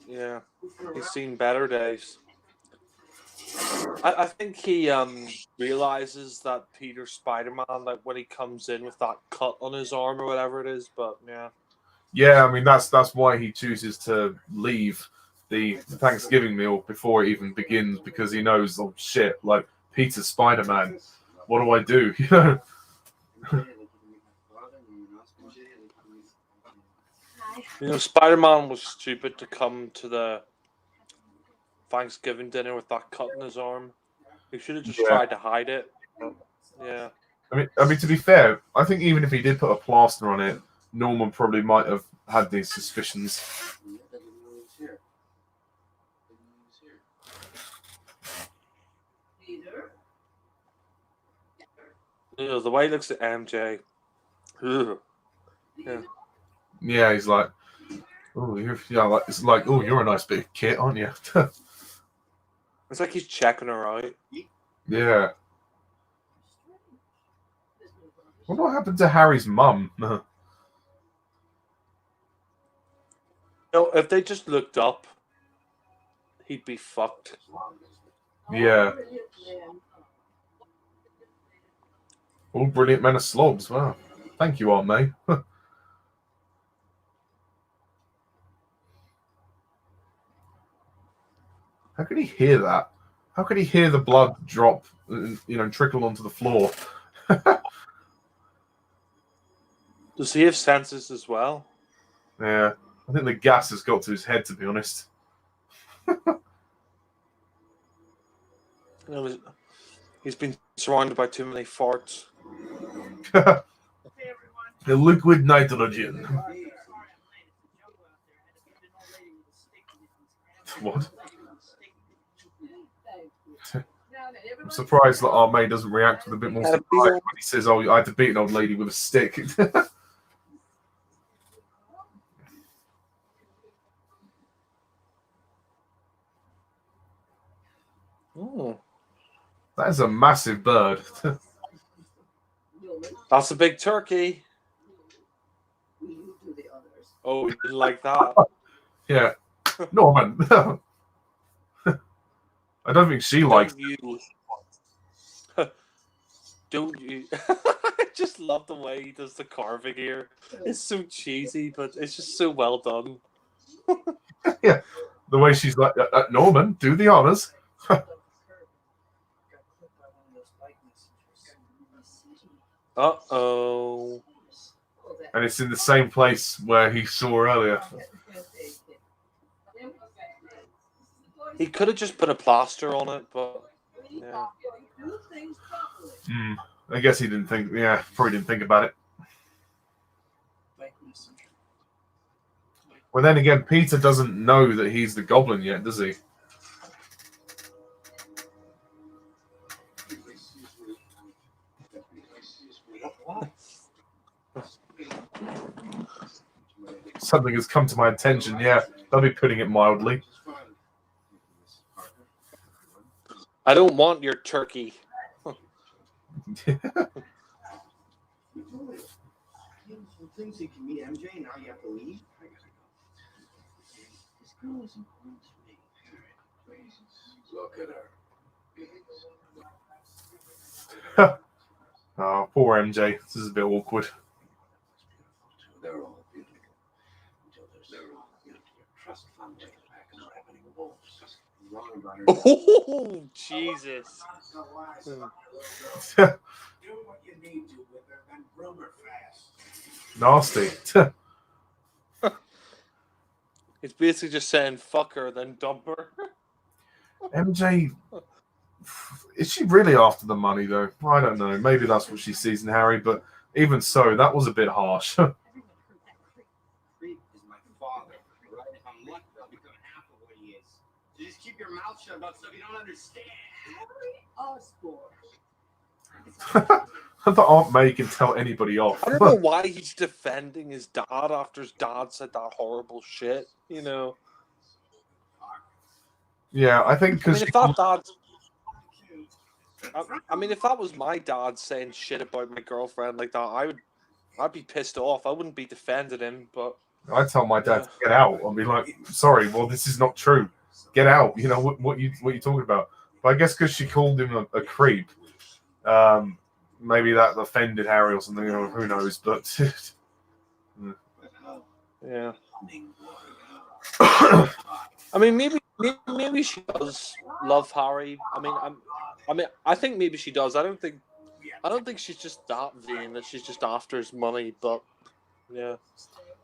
Yeah, he's seen better days. I think he realizes that Peter's Spider-Man, like when he comes in with that cut on his arm or whatever it is. But yeah, Yeah, I mean that's why he chooses to leave the Thanksgiving meal before it even begins, because he knows, oh shit, like Peter's Spider-Man. What do I do? You know. Spider-Man was stupid to come to the Thanksgiving dinner with that cut in his arm. He should have just tried to hide it. Yeah. I mean, to be fair, I think even if he did put a plaster on it, Norman probably might have had these suspicions. The way he looks at MJ. Ugh. Yeah. Yeah, he's like, oh, it's like, oh, you're a nice big kid, aren't you? It's like he's checking her out. Yeah. What happened to Harry's mum? If they just looked up, he'd be fucked. Yeah. All brilliant men are slobs. Wow. Thank you, Aunt May. How could he hear that? How could he hear the blood drop, trickle onto the floor? Does he have senses as well? Yeah. I think the gas has got to his head, to be honest. He's been surrounded by too many farts. The liquid nitrogen. What? I'm surprised that our May doesn't react with a bit more surprise when he says, oh, I had to beat an old lady with a stick. Oh. That is a massive bird. That's a big turkey. Oh, you didn't like that? Yeah. Norman. I don't think she likes it. Don't you? I just love the way he does the carving here. It's so cheesy, but it's just so well done. Yeah. The way she's like, Norman, do the honors. Uh-oh. And it's in the same place where he saw earlier. He could have just put a plaster on it, but yeah. I guess he didn't think. Yeah, probably didn't think about it. Well, then again, Peter doesn't know that he's the Goblin yet, does he? Something has come to my attention. Yeah, I'll be putting it mildly. I don't want your turkey. Thinks he can meet MJ, now you have to leave. I gotta go. This girl is important to me. Please look at her. Oh, poor MJ. This is a bit awkward. They're all beautiful. Until they're trust fund back and happening wolves. Oh, Jesus. Do what you need to with her, then groom her fast. Nasty. It's basically just saying fuck her, then dump her. MJ, is she really after the money, though? I don't know. Maybe that's what she sees in Harry, but even so, that was a bit harsh. Creep is my father, right? If I'm lucky, I'll become half of what he is. So just keep your mouth shut about stuff you don't understand. Harry Osborn. I thought Aunt May can tell anybody off. I don't know why he's defending his dad after his dad said that horrible shit, you know. Yeah, I think because if that was my dad saying shit about my girlfriend like that, I would I'd be pissed off. I wouldn't be defending him, but I'd tell my dad to get out. I'd be like, sorry, well, this is not true. Get out. You know, what you talking about? But I guess because she called him a creep, maybe that offended Harry or something. Or who knows? But yeah. I mean, maybe she does love Harry. I think maybe she does. I don't think she's just that vain that she's just after his money. But yeah.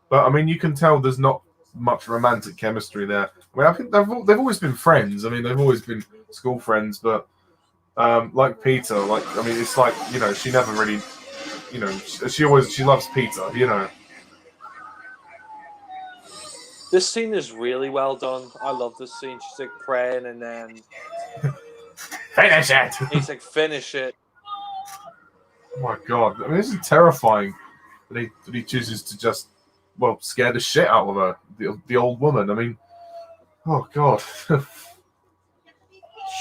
But I mean, you can tell there's not much romantic chemistry there. I mean, I think they've always been friends. I mean, they've always been school friends. But like Peter, like I mean, it's like she never really, she loves Peter. This scene is really well done. I love this scene. She's like praying and then finish it. He's like, finish it. Oh my god! I mean, this is terrifying. That he chooses to just scare the shit out of her, the old woman. I mean, oh god,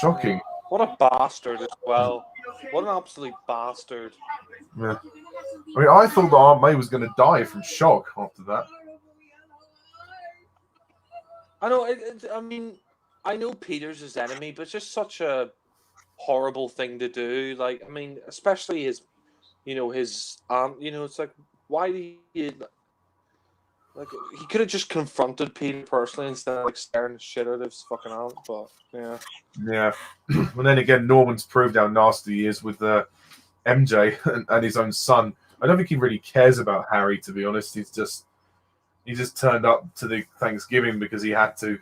shocking. What a bastard as well. What an absolute bastard. Yeah. I mean, I thought that Aunt May was going to die from shock after that. I know. I mean, I know Peter's his enemy, but it's just such a horrible thing to do. Like, I mean, especially his aunt. It's like, why do you like? He could have just confronted Peter personally instead of like staring the shit out of his fucking aunt. But yeah. Yeah. And then again, Norman's proved how nasty he is with MJ and his own son. I don't think he really cares about Harry, to be honest. He just turned up to the Thanksgiving because he had to,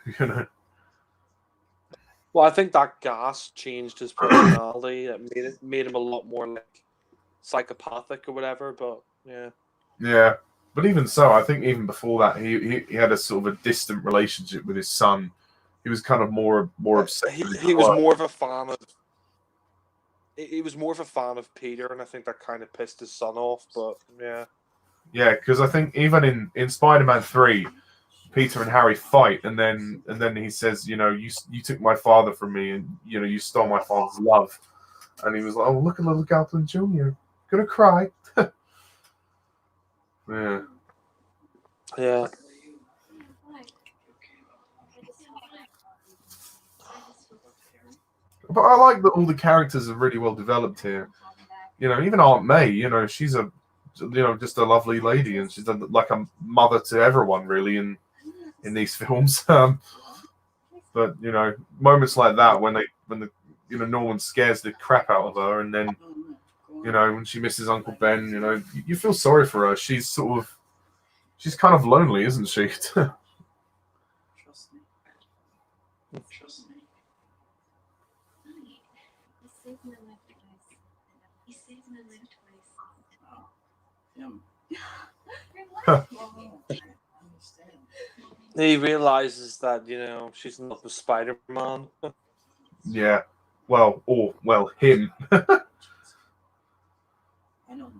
Well, I think that gas changed his personality. It made him a lot more like psychopathic or whatever. But yeah. Yeah, but even so, I think even before that, he had a sort of a distant relationship with his son. He was kind of more upset. He was more of a fan of. He was more of a fan of Peter, and I think that kind of pissed his son off. But yeah. Yeah, because I think even in Spider-Man 3, Peter and Harry fight, and then he says, you took my father from me, and you stole my father's love, and he was like, oh, look at little Goblin Jr. Gonna cry. Yeah. Yeah. But I like that all the characters are really well developed here. Even Aunt May, she's just a lovely lady, and she's like a mother to everyone really in these films. But moments like that when Norman scares the crap out of her, and then when she misses Uncle Ben, you feel sorry for her. She's kind of lonely, isn't she? Trust me. Trust me. He saved my life twice. Oh, him. He realizes that she's in love with Spider-Man. Yeah. Well, him. I know.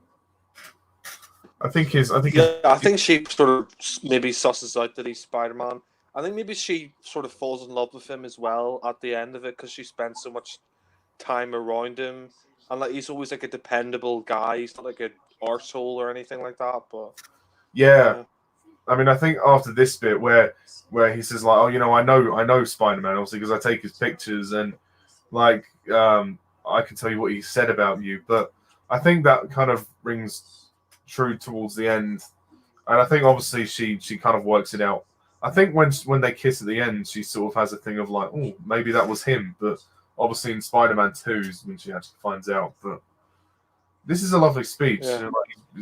I think she sort of maybe susses out that he's Spider-Man. I think maybe she sort of falls in love with him as well at the end of it because she spends so much time around him, and like he's always like a dependable guy. He's not like an arsehole or anything like that. But yeah. I mean, I think after this bit where he says like, oh, I know Spider-Man obviously because I take his pictures and like I can tell you what he said about you, but I think that kind of rings true towards the end, and I think obviously she kind of works it out. I think when they kiss at the end, she sort of has a thing of like, oh, maybe that was him, but obviously in Spider-Man 2 is when she actually finds out. But this is a lovely speech, like,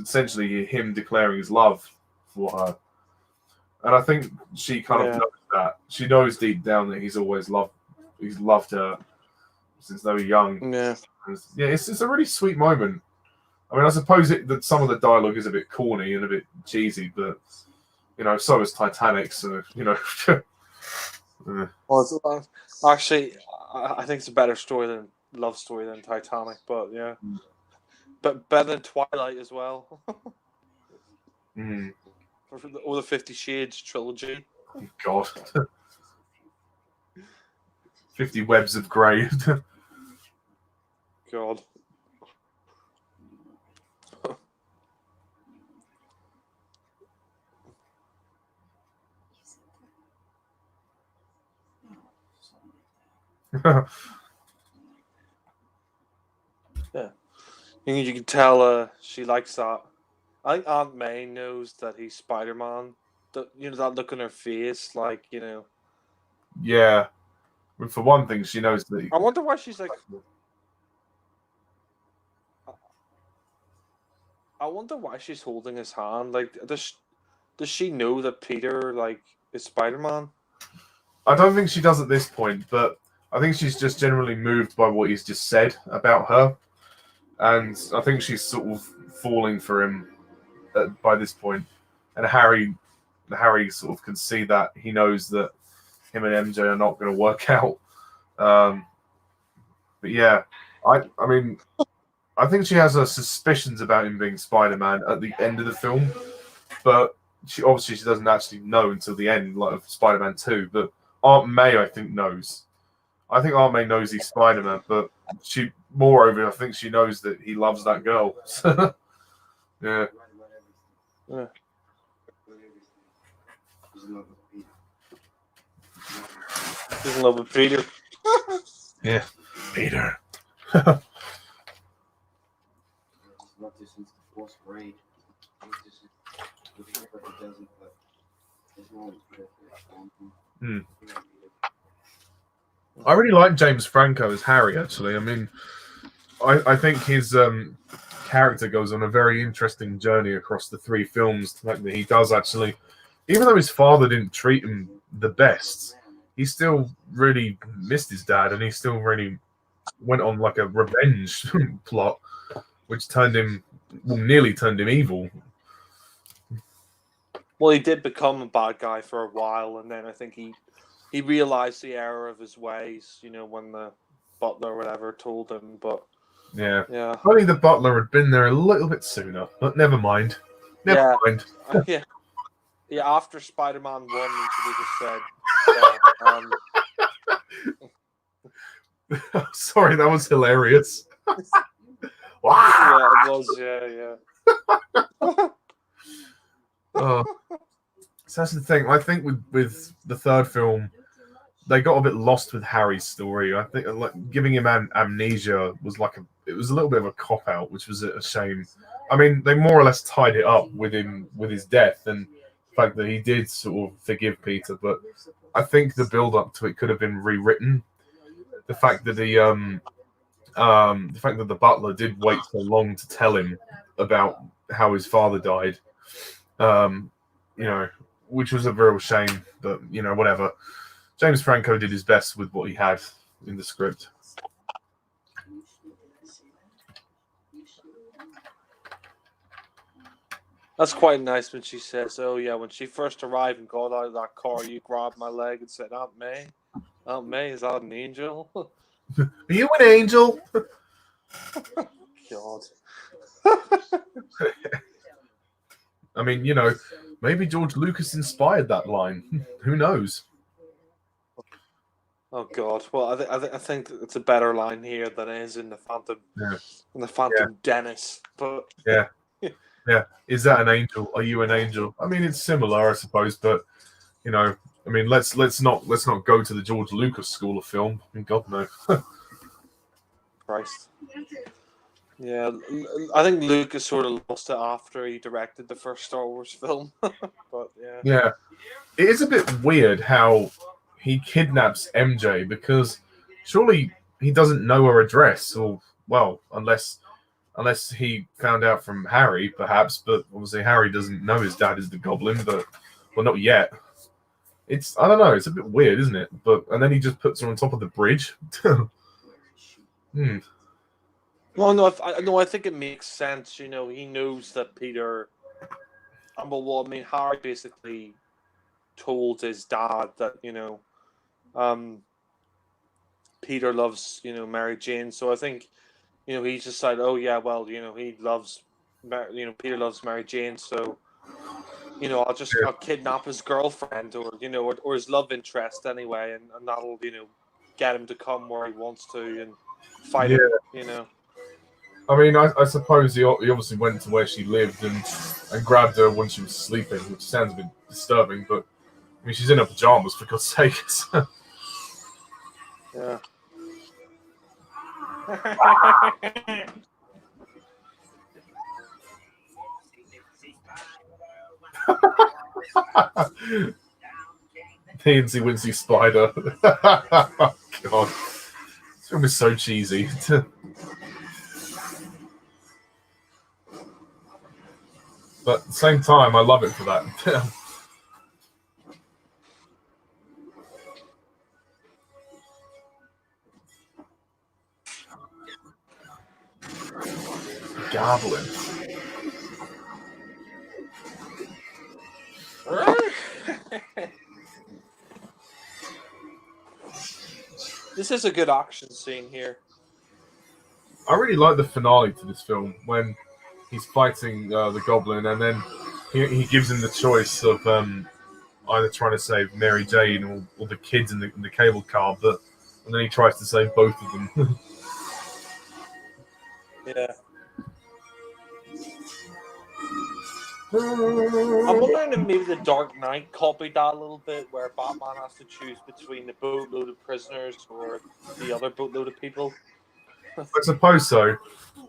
essentially him declaring his love for her, and I think she kind of knows that. She knows deep down that he's loved her since they were young. Yeah, it's a really sweet moment. I mean, I suppose that some of the dialogue is a bit corny and a bit cheesy, but so is Titanic. So Well, actually, I think it's a better love story than Titanic. But yeah, but better than Twilight as well. Or the 50 Shades trilogy. God, 50 Webs of Grey. God. You can tell she likes that. I think Aunt May knows that he's Spider-Man. That look on her face, like, Yeah. Well, for one thing, she knows that. I wonder why she's like. I wonder why she's holding his hand. Like, does she know that Peter is Spider-Man? I don't think she does at this point, but I think she's just generally moved by what he's just said about her, and I think she's sort of falling for him by this point. And Harry sort of can see that. He knows that him and MJ are not going to work out. But yeah, I mean, I think she has her suspicions about him being Spider-Man at the end of the film, but she doesn't actually know until the end, like of Spider-Man 2. But Aunt May, I think, knows. I think Aunt May knows he's Spider-Man, but moreover, I think she knows that he loves that girl. Yeah. She's in love with Peter. Yeah, Peter. Not just since the fourth grade. I really like James Franco as Harry, actually. I mean, I think his character goes on a very interesting journey across the three films. The fact that he does actually, even though his father didn't treat him the best, he still really missed his dad, and he still really went on like a revenge plot, which nearly turned him evil. Well, he did become a bad guy for a while, and then I think he realized the error of his ways, when the butler or whatever told him. But Yeah. yeah, Only the butler had been there a little bit sooner, but never mind. Never mind. Yeah. After Spider-Man 1, he should have just said. Sorry, that was hilarious. Wow. Yeah, it was. Yeah. So that's the thing. I think with the third film, they got a bit lost with Harry's story. I think giving him amnesia was it was a little bit of a cop out, which was a shame. I mean, they more or less tied it up with his death and the fact that he did sort of forgive Peter. But I think the build up to it could have been rewritten. The fact that the butler did wait so long to tell him about how his father died. Which was a real shame, but whatever. James Franco did his best with what he had in the script. That's quite nice when she says, "Oh yeah, when she first arrived and got out of that car, you grabbed my leg and said, Aunt May, is that an angel?" Are you an angel? God. I mean, maybe George Lucas inspired that line. Who knows? Oh God! Well, I think it's a better line here than it is in the Phantom. Yeah. In the Phantom Dennis, but yeah. Is that an angel? Are you an angel? I mean, it's similar, I suppose, but I mean, let's not go to the George Lucas school of film. God no. Christ. Yeah, I think Lucas sort of lost it after he directed the first Star Wars film. But yeah. Yeah, it is a bit weird how he kidnaps MJ, because surely he doesn't know her address, or unless he found out from Harry, perhaps. But obviously Harry doesn't know his dad is the Goblin, but not yet. I don't know. It's a bit weird, isn't it? And then he just puts her on top of the bridge. Well, no, I think it makes sense. He knows that Peter. Harry basically told his dad that Peter loves Mary Jane. So I think he just said, oh yeah, well he loves Peter loves Mary Jane. So I'll kidnap his girlfriend or his love interest anyway, and that'll get him to come where he wants to and fight him. I mean, I suppose he obviously went to where she lived and grabbed her when she was sleeping, which sounds a bit disturbing, but I mean, she's in her pajamas, for God's sake. Yeah. Teensy Wincy Spider. Oh, God. This film is so cheesy. But at the same time, I love it for that. Goblin. This is a good action scene here. I really like the finale to this film when he's fighting the goblin, and then he gives him the choice of either trying to save Mary Jane or the kids in the cable car, and then he tries to save both of them. Yeah. I'm wondering if maybe the Dark Knight copied that a little bit, where Batman has to choose between the boatload of prisoners or the other boatload of people. I suppose so,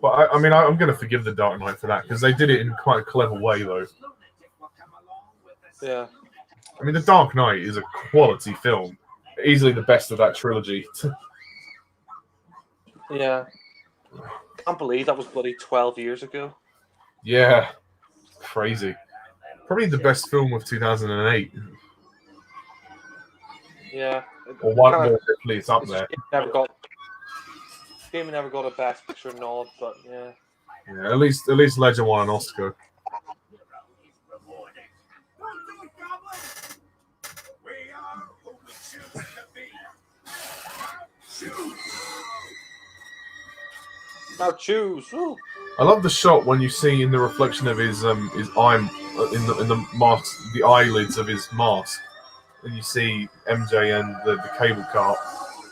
but I'm going to forgive the Dark Knight for that because they did it in quite a clever way, though. Yeah. I mean, the Dark Knight is a quality film, easily the best of that trilogy. Yeah. Can't believe that was bloody 12 years ago. Yeah, crazy. Probably the best film of 2008. Yeah. Or one more, definitely, it's up there. Game never got a Best Picture nod, but yeah. Yeah, at least Ledger won an Oscar. Now choose. Woo. I love the shot when you see in the reflection of his eye in the mask, the eyelids of his mask, and you see MJ and the cable car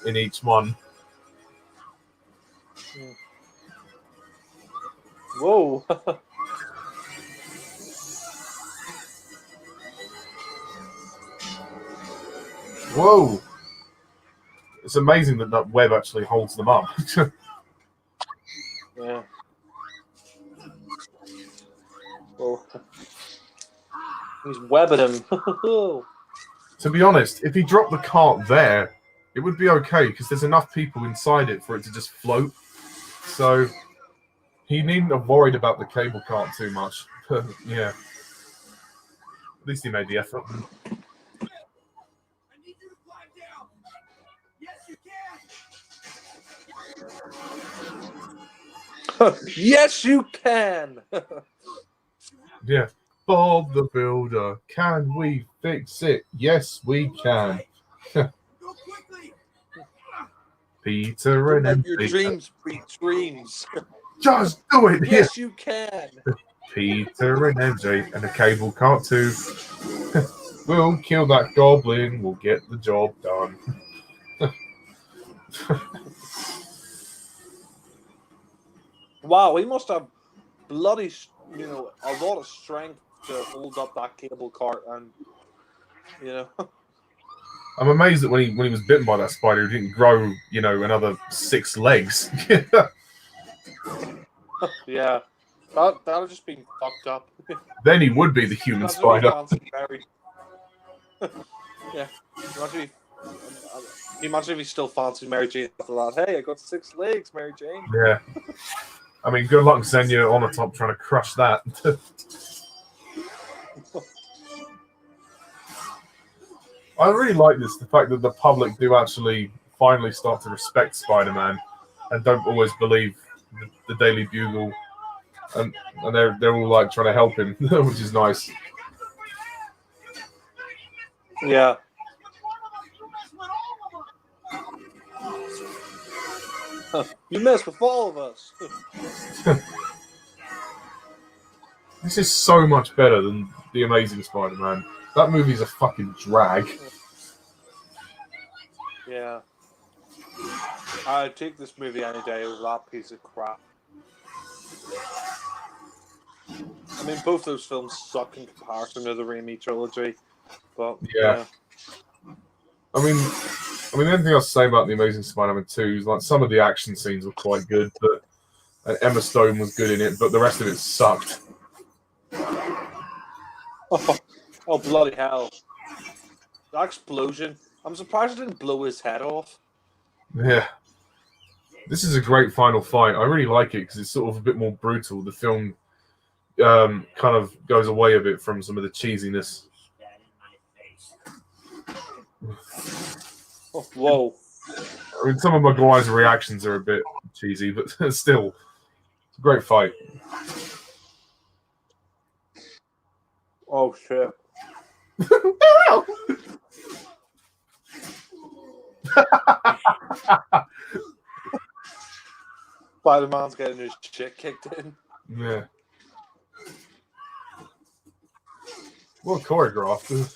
in each one. Whoa. Whoa! It's amazing that web actually holds them up. Yeah. Whoa. He's webbing him. To be honest, if he dropped the cart there, it would be okay because there's enough people inside it for it to just float. So he needn't have worried about the cable cart too much. Yeah. At least he made the effort. Yes, you can. Yeah. Bob the Builder, can we fix it? Yes, we can. Peter and Let your MJ. dreams be dreams. Just do it. Yes, you can. Peter and MJ and a cable cart too. We'll kill that goblin. We'll get the job done. Wow, he must have bloody, a lot of strength to hold up that cable cart, and I'm amazed that when he was bitten by that spider, he didn't grow, another 6 legs. Yeah, that would just been fucked up. Then he would be the human spider. Yeah, imagine if he still fancied Mary Jane after that. Hey, I got 6 legs, Mary Jane. Yeah. I mean, good luck sending you on the top trying to crush that. I really like this, the fact that the public do actually finally start to respect Spider-Man and don't always believe the Daily Bugle, and they're all like trying to help him, which is nice. Yeah. You messed with all of us. This is so much better than The Amazing Spider-Man. That movie's a fucking drag. Yeah. I'd take this movie any day over that piece of crap. I mean, both those films suck in comparison to the Raimi trilogy, but yeah. I mean, mean, the only thing I'll say about The Amazing Spider-Man 2 is like some of the action scenes were quite good, but and Emma Stone was good in it, but the rest of it sucked. Oh bloody hell! That explosion! I'm surprised it didn't blow his head off. Yeah. This is a great final fight. I really like it because it's sort of a bit more brutal. The film kind of goes away a bit from some of the cheesiness. Oh, whoa! I mean, some of Maguire's reactions are a bit cheesy, but still, it's a great fight. Oh shit! Spider-Man's getting his shit kicked in. Yeah. Well choreographed.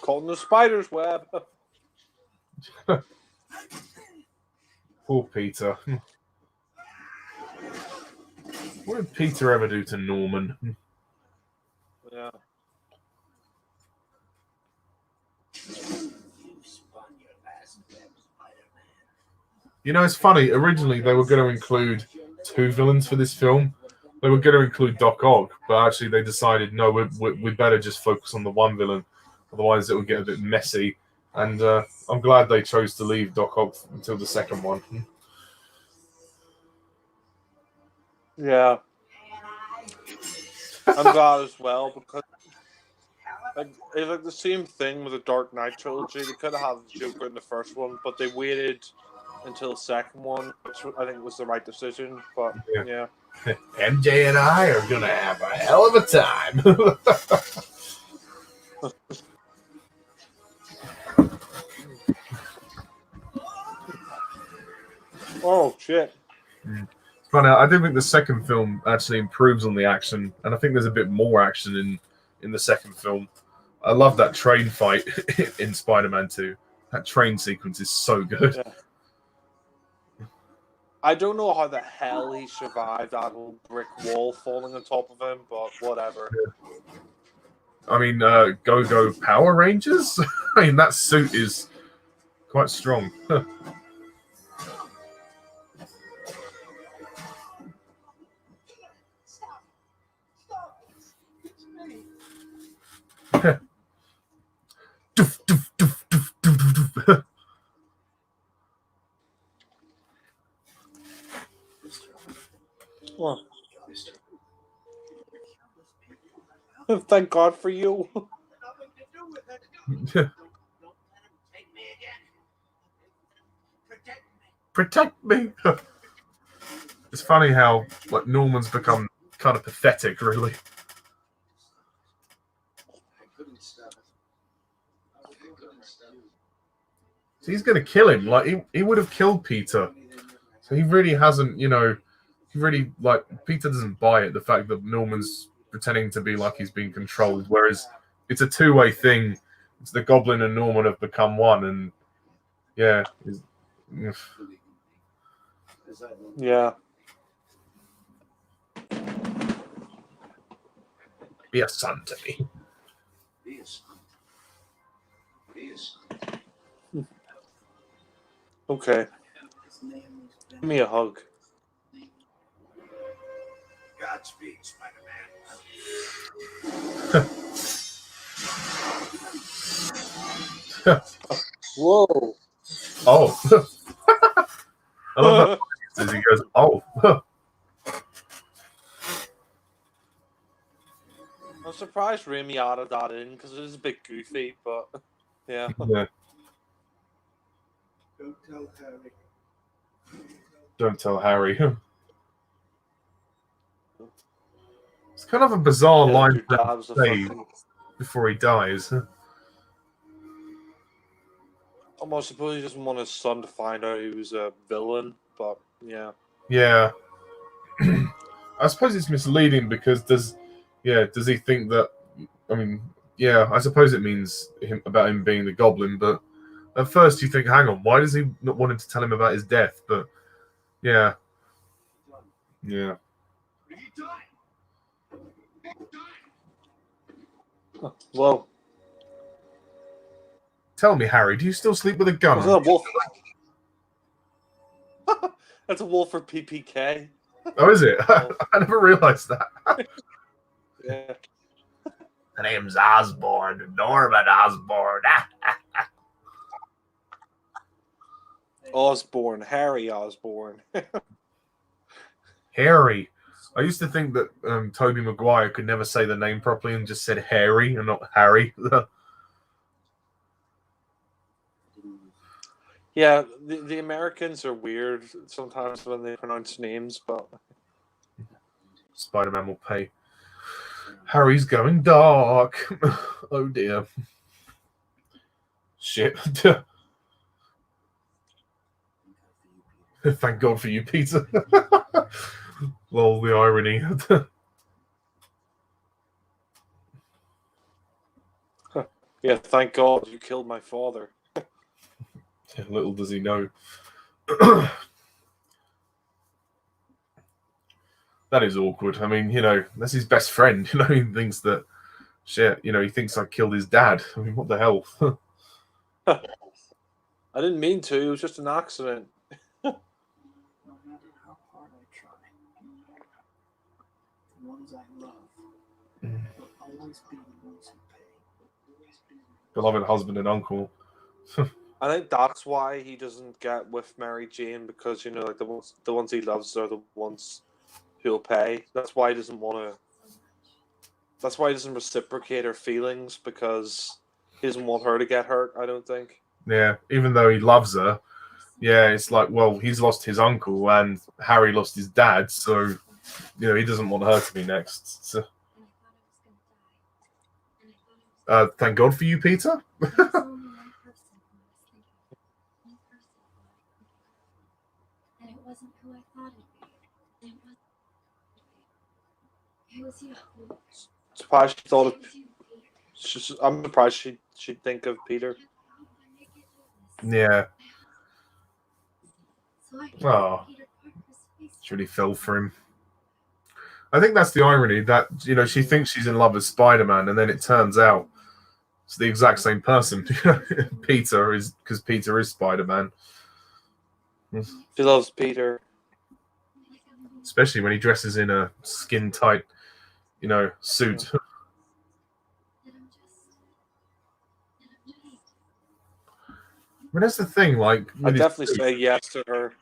Caught in the spider's web. Poor Peter. What did Peter ever do to Norman? Yeah. You know, it's funny. Originally, they were going to include 2 villains for this film. They were going to include Doc Ock, but actually they decided, no, we better just focus on the one villain. Otherwise, it would get a bit messy. And I'm glad they chose to leave Doc Ock until the second one. Yeah. I'm glad as well because it's like the same thing with the Dark Knight trilogy. They could have had the Joker in the first one, but they waited until the second one, which I think was the right decision. But yeah. MJ and I are gonna have a hell of a time. Oh shit! Funny, I do think the second film actually improves on the action, and I think there's a bit more action in the second film. I love that train fight in Spider-Man 2. That train sequence is so good. Yeah. I don't know how the hell he survived that whole brick wall falling on top of him, but whatever. I mean, Go-Go Power Rangers? I mean, that suit is quite strong. Doof, doof, doof, doof, doof, doof, doof. Well, thank God for you. Protect me. It's funny how like Norman's become kind of pathetic, really. So he's going to kill him. Like he would have killed Peter. So he really hasn't, you know, he really like Peter doesn't buy it. The fact that Norman's pretending to be like he's being controlled, whereas it's a two-way thing. It's the Goblin and Norman have become one, and yeah, Yeah. be a son to me. Okay. Give me a hug. Godspeed, Spider-Man. Whoa. Oh. I love that as he goes, oh. I'm surprised Raimi added that in because it is a bit goofy, but yeah. Yeah. Don't tell Harry. Don't tell Harry. It's kind of a bizarre line Your dad was a to say fucking... before he dies. I suppose he doesn't want his son to find out he was a villain, but yeah. Yeah. I suppose it's misleading because does he think that, I mean, yeah, I suppose it means about him being the Goblin, but at first you think, hang on, why does he not want him to tell him about his death? But yeah. Yeah. He died. He died. Whoa. Tell me, Harry, do you still sleep with a gun? Was that a wolf? That's a wolf for PPK. Oh, is it? I never realised that. Yeah. The name's Osborne, Norman Osborne. Osborne, Harry Osborne. Harry. I used to think that Tobey Maguire could never say the name properly and just said Harry and not Harry. Yeah, the Americans are weird sometimes when they pronounce names, but Spider-Man will pay. Harry's going dark. Oh dear. Shit. Thank God for you, Peter. Lol, the irony. yeah, thank God you killed my father. Little does he know. That is awkward. I mean, that's his best friend. He thinks that shit. He thinks I killed his dad. I mean, what the hell? I didn't mean to. It was just an accident. No matter how hard I try, the ones I love will always be the ones who pay. Beloved husband and uncle. I think that's why he doesn't get with Mary Jane, because like the ones he loves are the ones who'll pay. That's why he doesn't want to. That's why he doesn't reciprocate her feelings, because he doesn't want her to get hurt. I don't think. Yeah, even though he loves her, yeah, it's like, well, he's lost his uncle and Harry lost his dad, so he doesn't want her to be next. So, thank God for you, Peter. Surprised she thought of. I'm surprised she'd think of Peter. Yeah. Oh, she really fell for him. I think that's the irony that she thinks she's in love with Spider-Man, and then it turns out it's the exact same person. Peter is, because Peter is Spider-Man. She loves Peter, especially when he dresses in a skin-tight, suit. I mean, that's the thing. Like, I'd definitely say yes to her.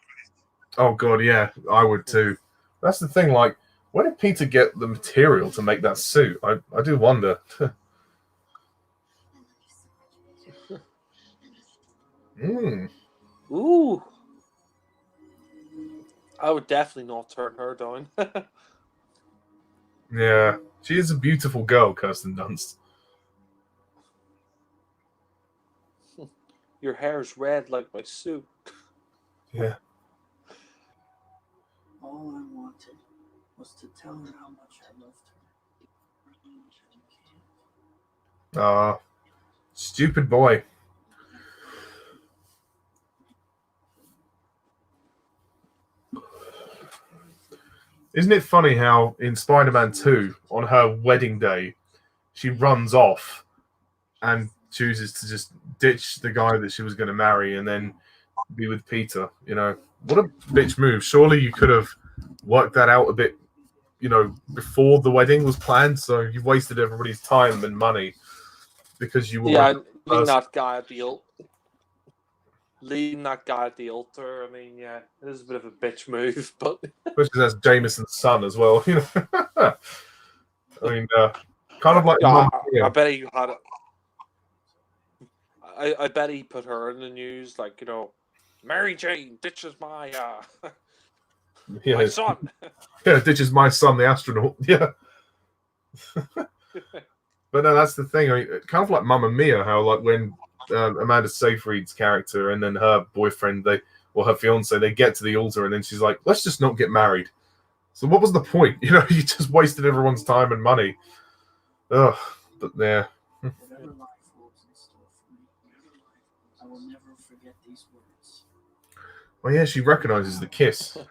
Oh God, yeah, I would too. That's the thing. Like, where did Peter get the material to make that suit? I do wonder. Ooh, I would definitely not turn her down. Yeah, she is a beautiful girl, Kirsten Dunst. Your hair's red like my suit. Yeah. All I wanted was to tell her how much I loved her. Ah, stupid boy. Isn't it funny how in Spider-Man 2, on her wedding day, she runs off and chooses to just ditch the guy that she was going to marry and then be with Peter? What a bitch move. Surely you could have worked that out a bit, before the wedding was planned. So you've wasted everybody's time and money because you were leaving that guy at the altar. I mean, yeah, it is a bit of a bitch move, but especially that's Jameson's son as well. I mean, kind of like I bet he had it. I bet he put her in the news, like, Mary Jane ditches my my son. Yeah, ditches my son, the astronaut. Yeah. But no, that's the thing. I mean, kind of like Mamma Mia, how like when Amanda Seyfried's character and then her boyfriend, her fiance, they get to the altar and then she's like, let's just not get married. So what was the point? You just wasted everyone's time and money. Ugh, but yeah. Whatever life holds in store for me, I will never forget these words. Well, yeah, she recognizes the kiss. Comes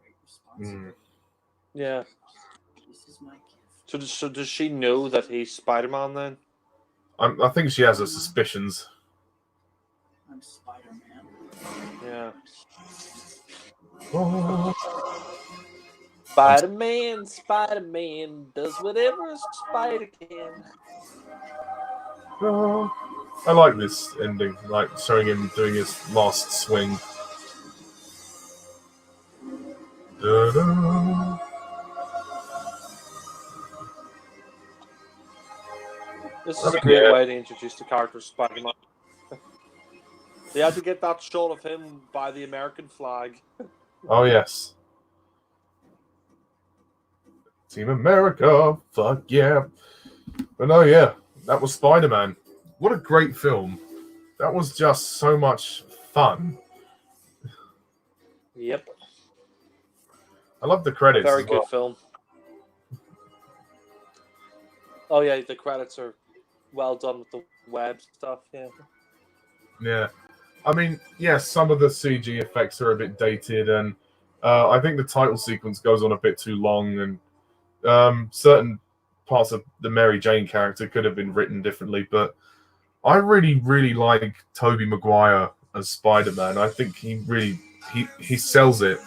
great responsibility. Yeah. This is my gift. So does she know that he's Spider-Man then? I think she has her suspicions. I'm Spider-Man. Yeah. Oh, Spider-Man does whatever a spider can. oh. I like this ending, like showing him doing his last swing. Da-da. This is a great way to introduce the character of Spider-Man. They had to get that shot of him by the American flag. Oh yes. Team America, fuck yeah. But no, yeah, that was Spider-Man. What a great film. That was just so much fun. Yep. I love the credits. Very as good well. film. Oh yeah, the credits are well done with the web stuff. Yeah. Yeah. I mean, yes, some of the CG effects are a bit dated, and I think the title sequence goes on a bit too long, and certain parts of the Mary Jane character could have been written differently. But I really, really like Tobey Maguire as Spider-Man. I think he sells it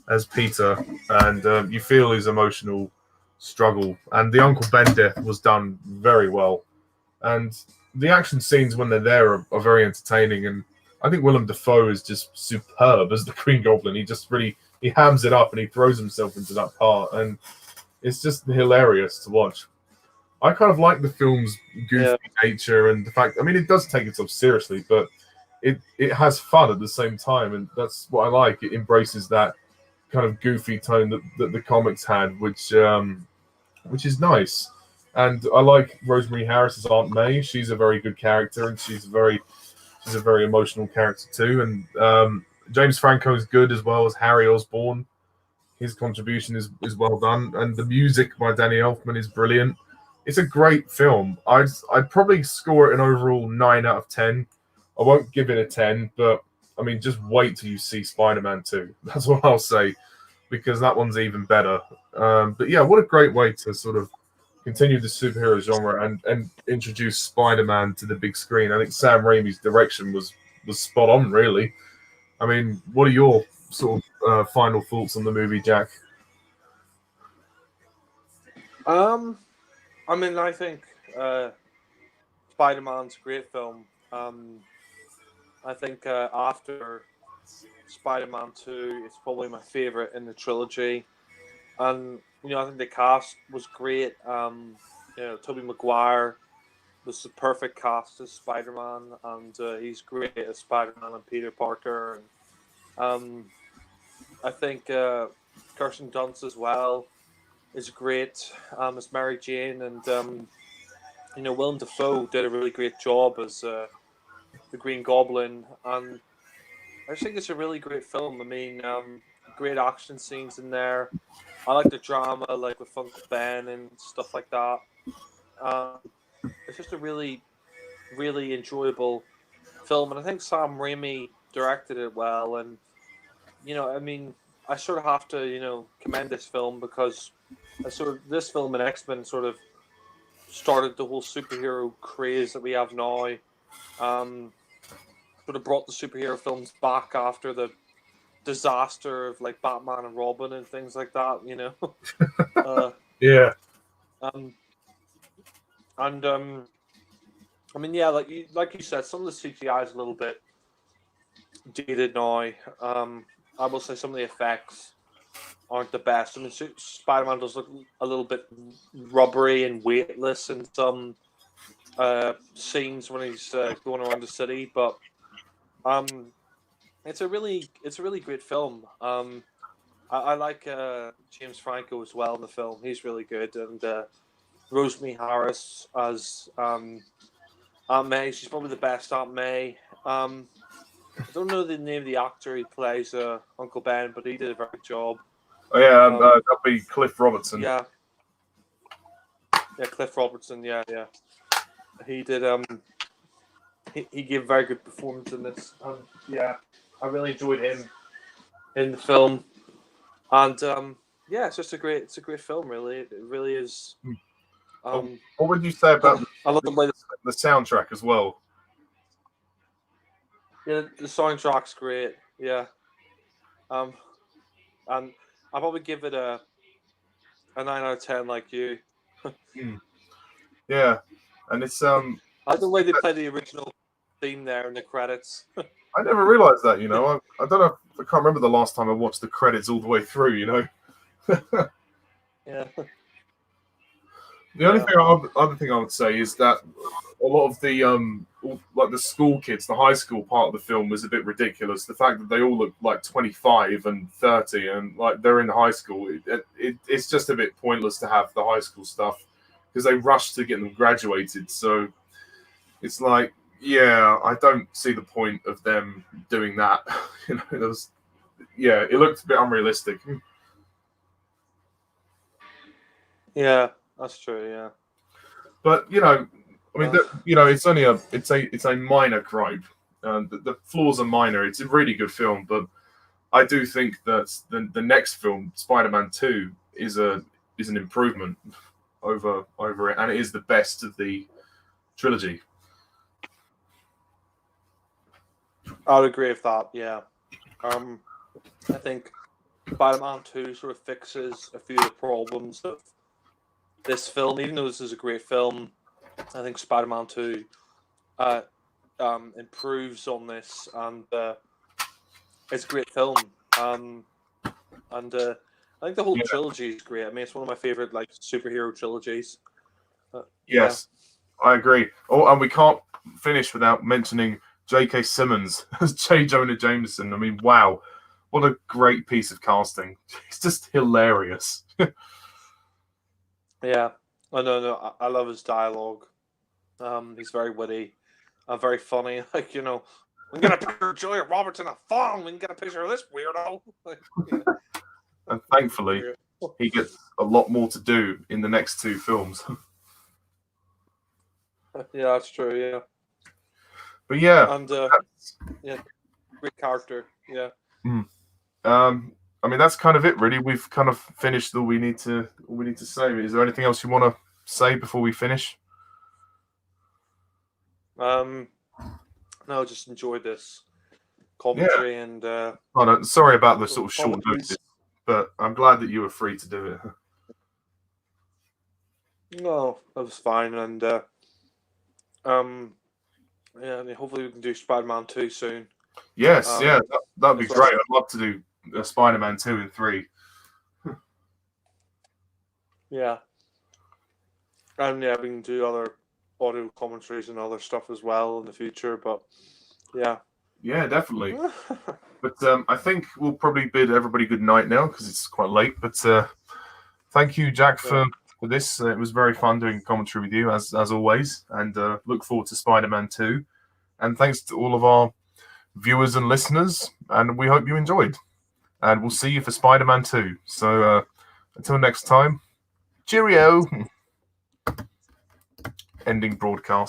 as Peter, and you feel his emotional struggle. And the Uncle Ben death was done very well, and the action scenes when they're there are very entertaining. And I think Willem Dafoe is just superb as the Green Goblin. He hams it up and he throws himself into that part, and it's just hilarious to watch. I kind of like the film's goofy nature and the fact. I mean, it does take itself seriously, but it has fun at the same time, and that's what I like. It embraces that kind of goofy tone that the comics had, which is nice. And I like Rosemary Harris's Aunt May. She's a very good character, and she's a very emotional character too. And James Franco is good as well as Harry Osborn. His contribution is well done, and the music by Danny Elfman is brilliant. It's a great film. I'd probably score it an overall 9 out of 10. I won't give it a 10, but I mean, just wait till you see Spider-Man 2. That's what I'll say, because that one's even better. But yeah, what a great way to sort of continue the superhero genre and introduce Spider-Man to the big screen. I think Sam Raimi's direction was spot on, really. I mean, what are your sort of final thoughts on the movie, Jack? I mean, I think Spider-Man's a great film. I think after Spider-Man 2, it's probably my favorite in the trilogy. And I think the cast was great. Tobey Maguire was the perfect cast as Spider-Man, and he's great as Spider-Man and Peter Parker. And I think Kirsten Dunst as well is great as Mary Jane, and Willem Dafoe did a really great job as the Green Goblin, and I just think it's a really great film. I mean, great action scenes in there. I like the drama, like with Uncle Ben and stuff like that. It's just a really, really enjoyable film, and I think Sam Raimi directed it well. And I mean, I sort of have to commend this film because this film and X-Men sort of started the whole superhero craze that we have now. Sort of brought the superhero films back after the disaster of like Batman and Robin and things like that, Yeah. I mean, yeah, like you said, some of the CGI is a little bit dated now. I will say some of the effects aren't the best. I mean, Spider-Man does look a little bit rubbery and weightless in some scenes when he's going around the city, but it's a really great film. I like James Franco as well in the film. He's really good, and Rosemary Harris as Aunt May. She's probably the best Aunt May. I don't know the name of the actor who plays Uncle Ben, but he did a very good job. Oh yeah, that'll be Cliff Robertson. Yeah, Cliff Robertson. Yeah. He did. He gave a very good performance in this. Yeah, I really enjoyed him in the film, and it's just a great film. Really, it really is What would you say about I love the way the soundtrack as well? the soundtrack's great. Yeah. And I'll probably give it a 9 out of 10, like you. Yeah, and it's I like the way they play the original theme there in the credits. I never realized that. I don't know. I can't remember the last time I watched the credits all the way through. Yeah. The only other thing I would say is that a lot of the like the school kids, the high school part of the film was a bit ridiculous. The fact that they all look like 25 and 30 and like they're in high school, it's just a bit pointless to have the high school stuff because they rushed to get them graduated. So it's like, yeah, I don't see the point of them doing that. It looked a bit unrealistic. Yeah, that's true. Yeah. But it's only it's a minor gripe. The flaws are minor. It's a really good film, but I do think that the next film, Spider-Man 2, is an improvement over it, and it is the best of the trilogy. I would agree with that. Yeah. I think Spider-Man 2 sort of fixes a few of the problems of this film. Even though this is a great film, I think Spider-Man 2 improves on this, and it's a great film. And I think the whole trilogy is great. I mean, it's one of my favorite superhero trilogies. Yes, I agree. Oh, and we can't finish without mentioning J.K. Simmons as J. Jonah Jameson. I mean, wow, what a great piece of casting. He's just hilarious. Yeah, I know. I love his dialogue. He's very witty, very funny. We can get a picture of Julia Roberts in a phone. We can get a picture of this weirdo. And thankfully, he gets a lot more to do in the next two films. Yeah, that's true. Yeah. But yeah, and great character. Yeah. I mean, that's kind of it, really. We've kind of finished all we need to say. Is there anything else you want to say before we finish? No, just enjoyed this commentary and. No, sorry about the sort of short notice, but I'm glad that you were free to do it. No, that was fine, and hopefully we can do Spider-Man 2 soon. Yes, that'd be great. I'd love to do Spider-Man 2 and 3. Yeah. And we can do other audio commentaries and other stuff as well in the future, but yeah. Yeah, definitely. But I think we'll probably bid everybody good night now because it's quite late. But thank you, Jack, for this. It was very fun doing commentary with you, as always, and look forward to Spider-Man 2. And thanks to all of our viewers and listeners, and we hope you enjoyed. And we'll see you for Spider-Man 2. So until next time, cheerio. Ending broadcast.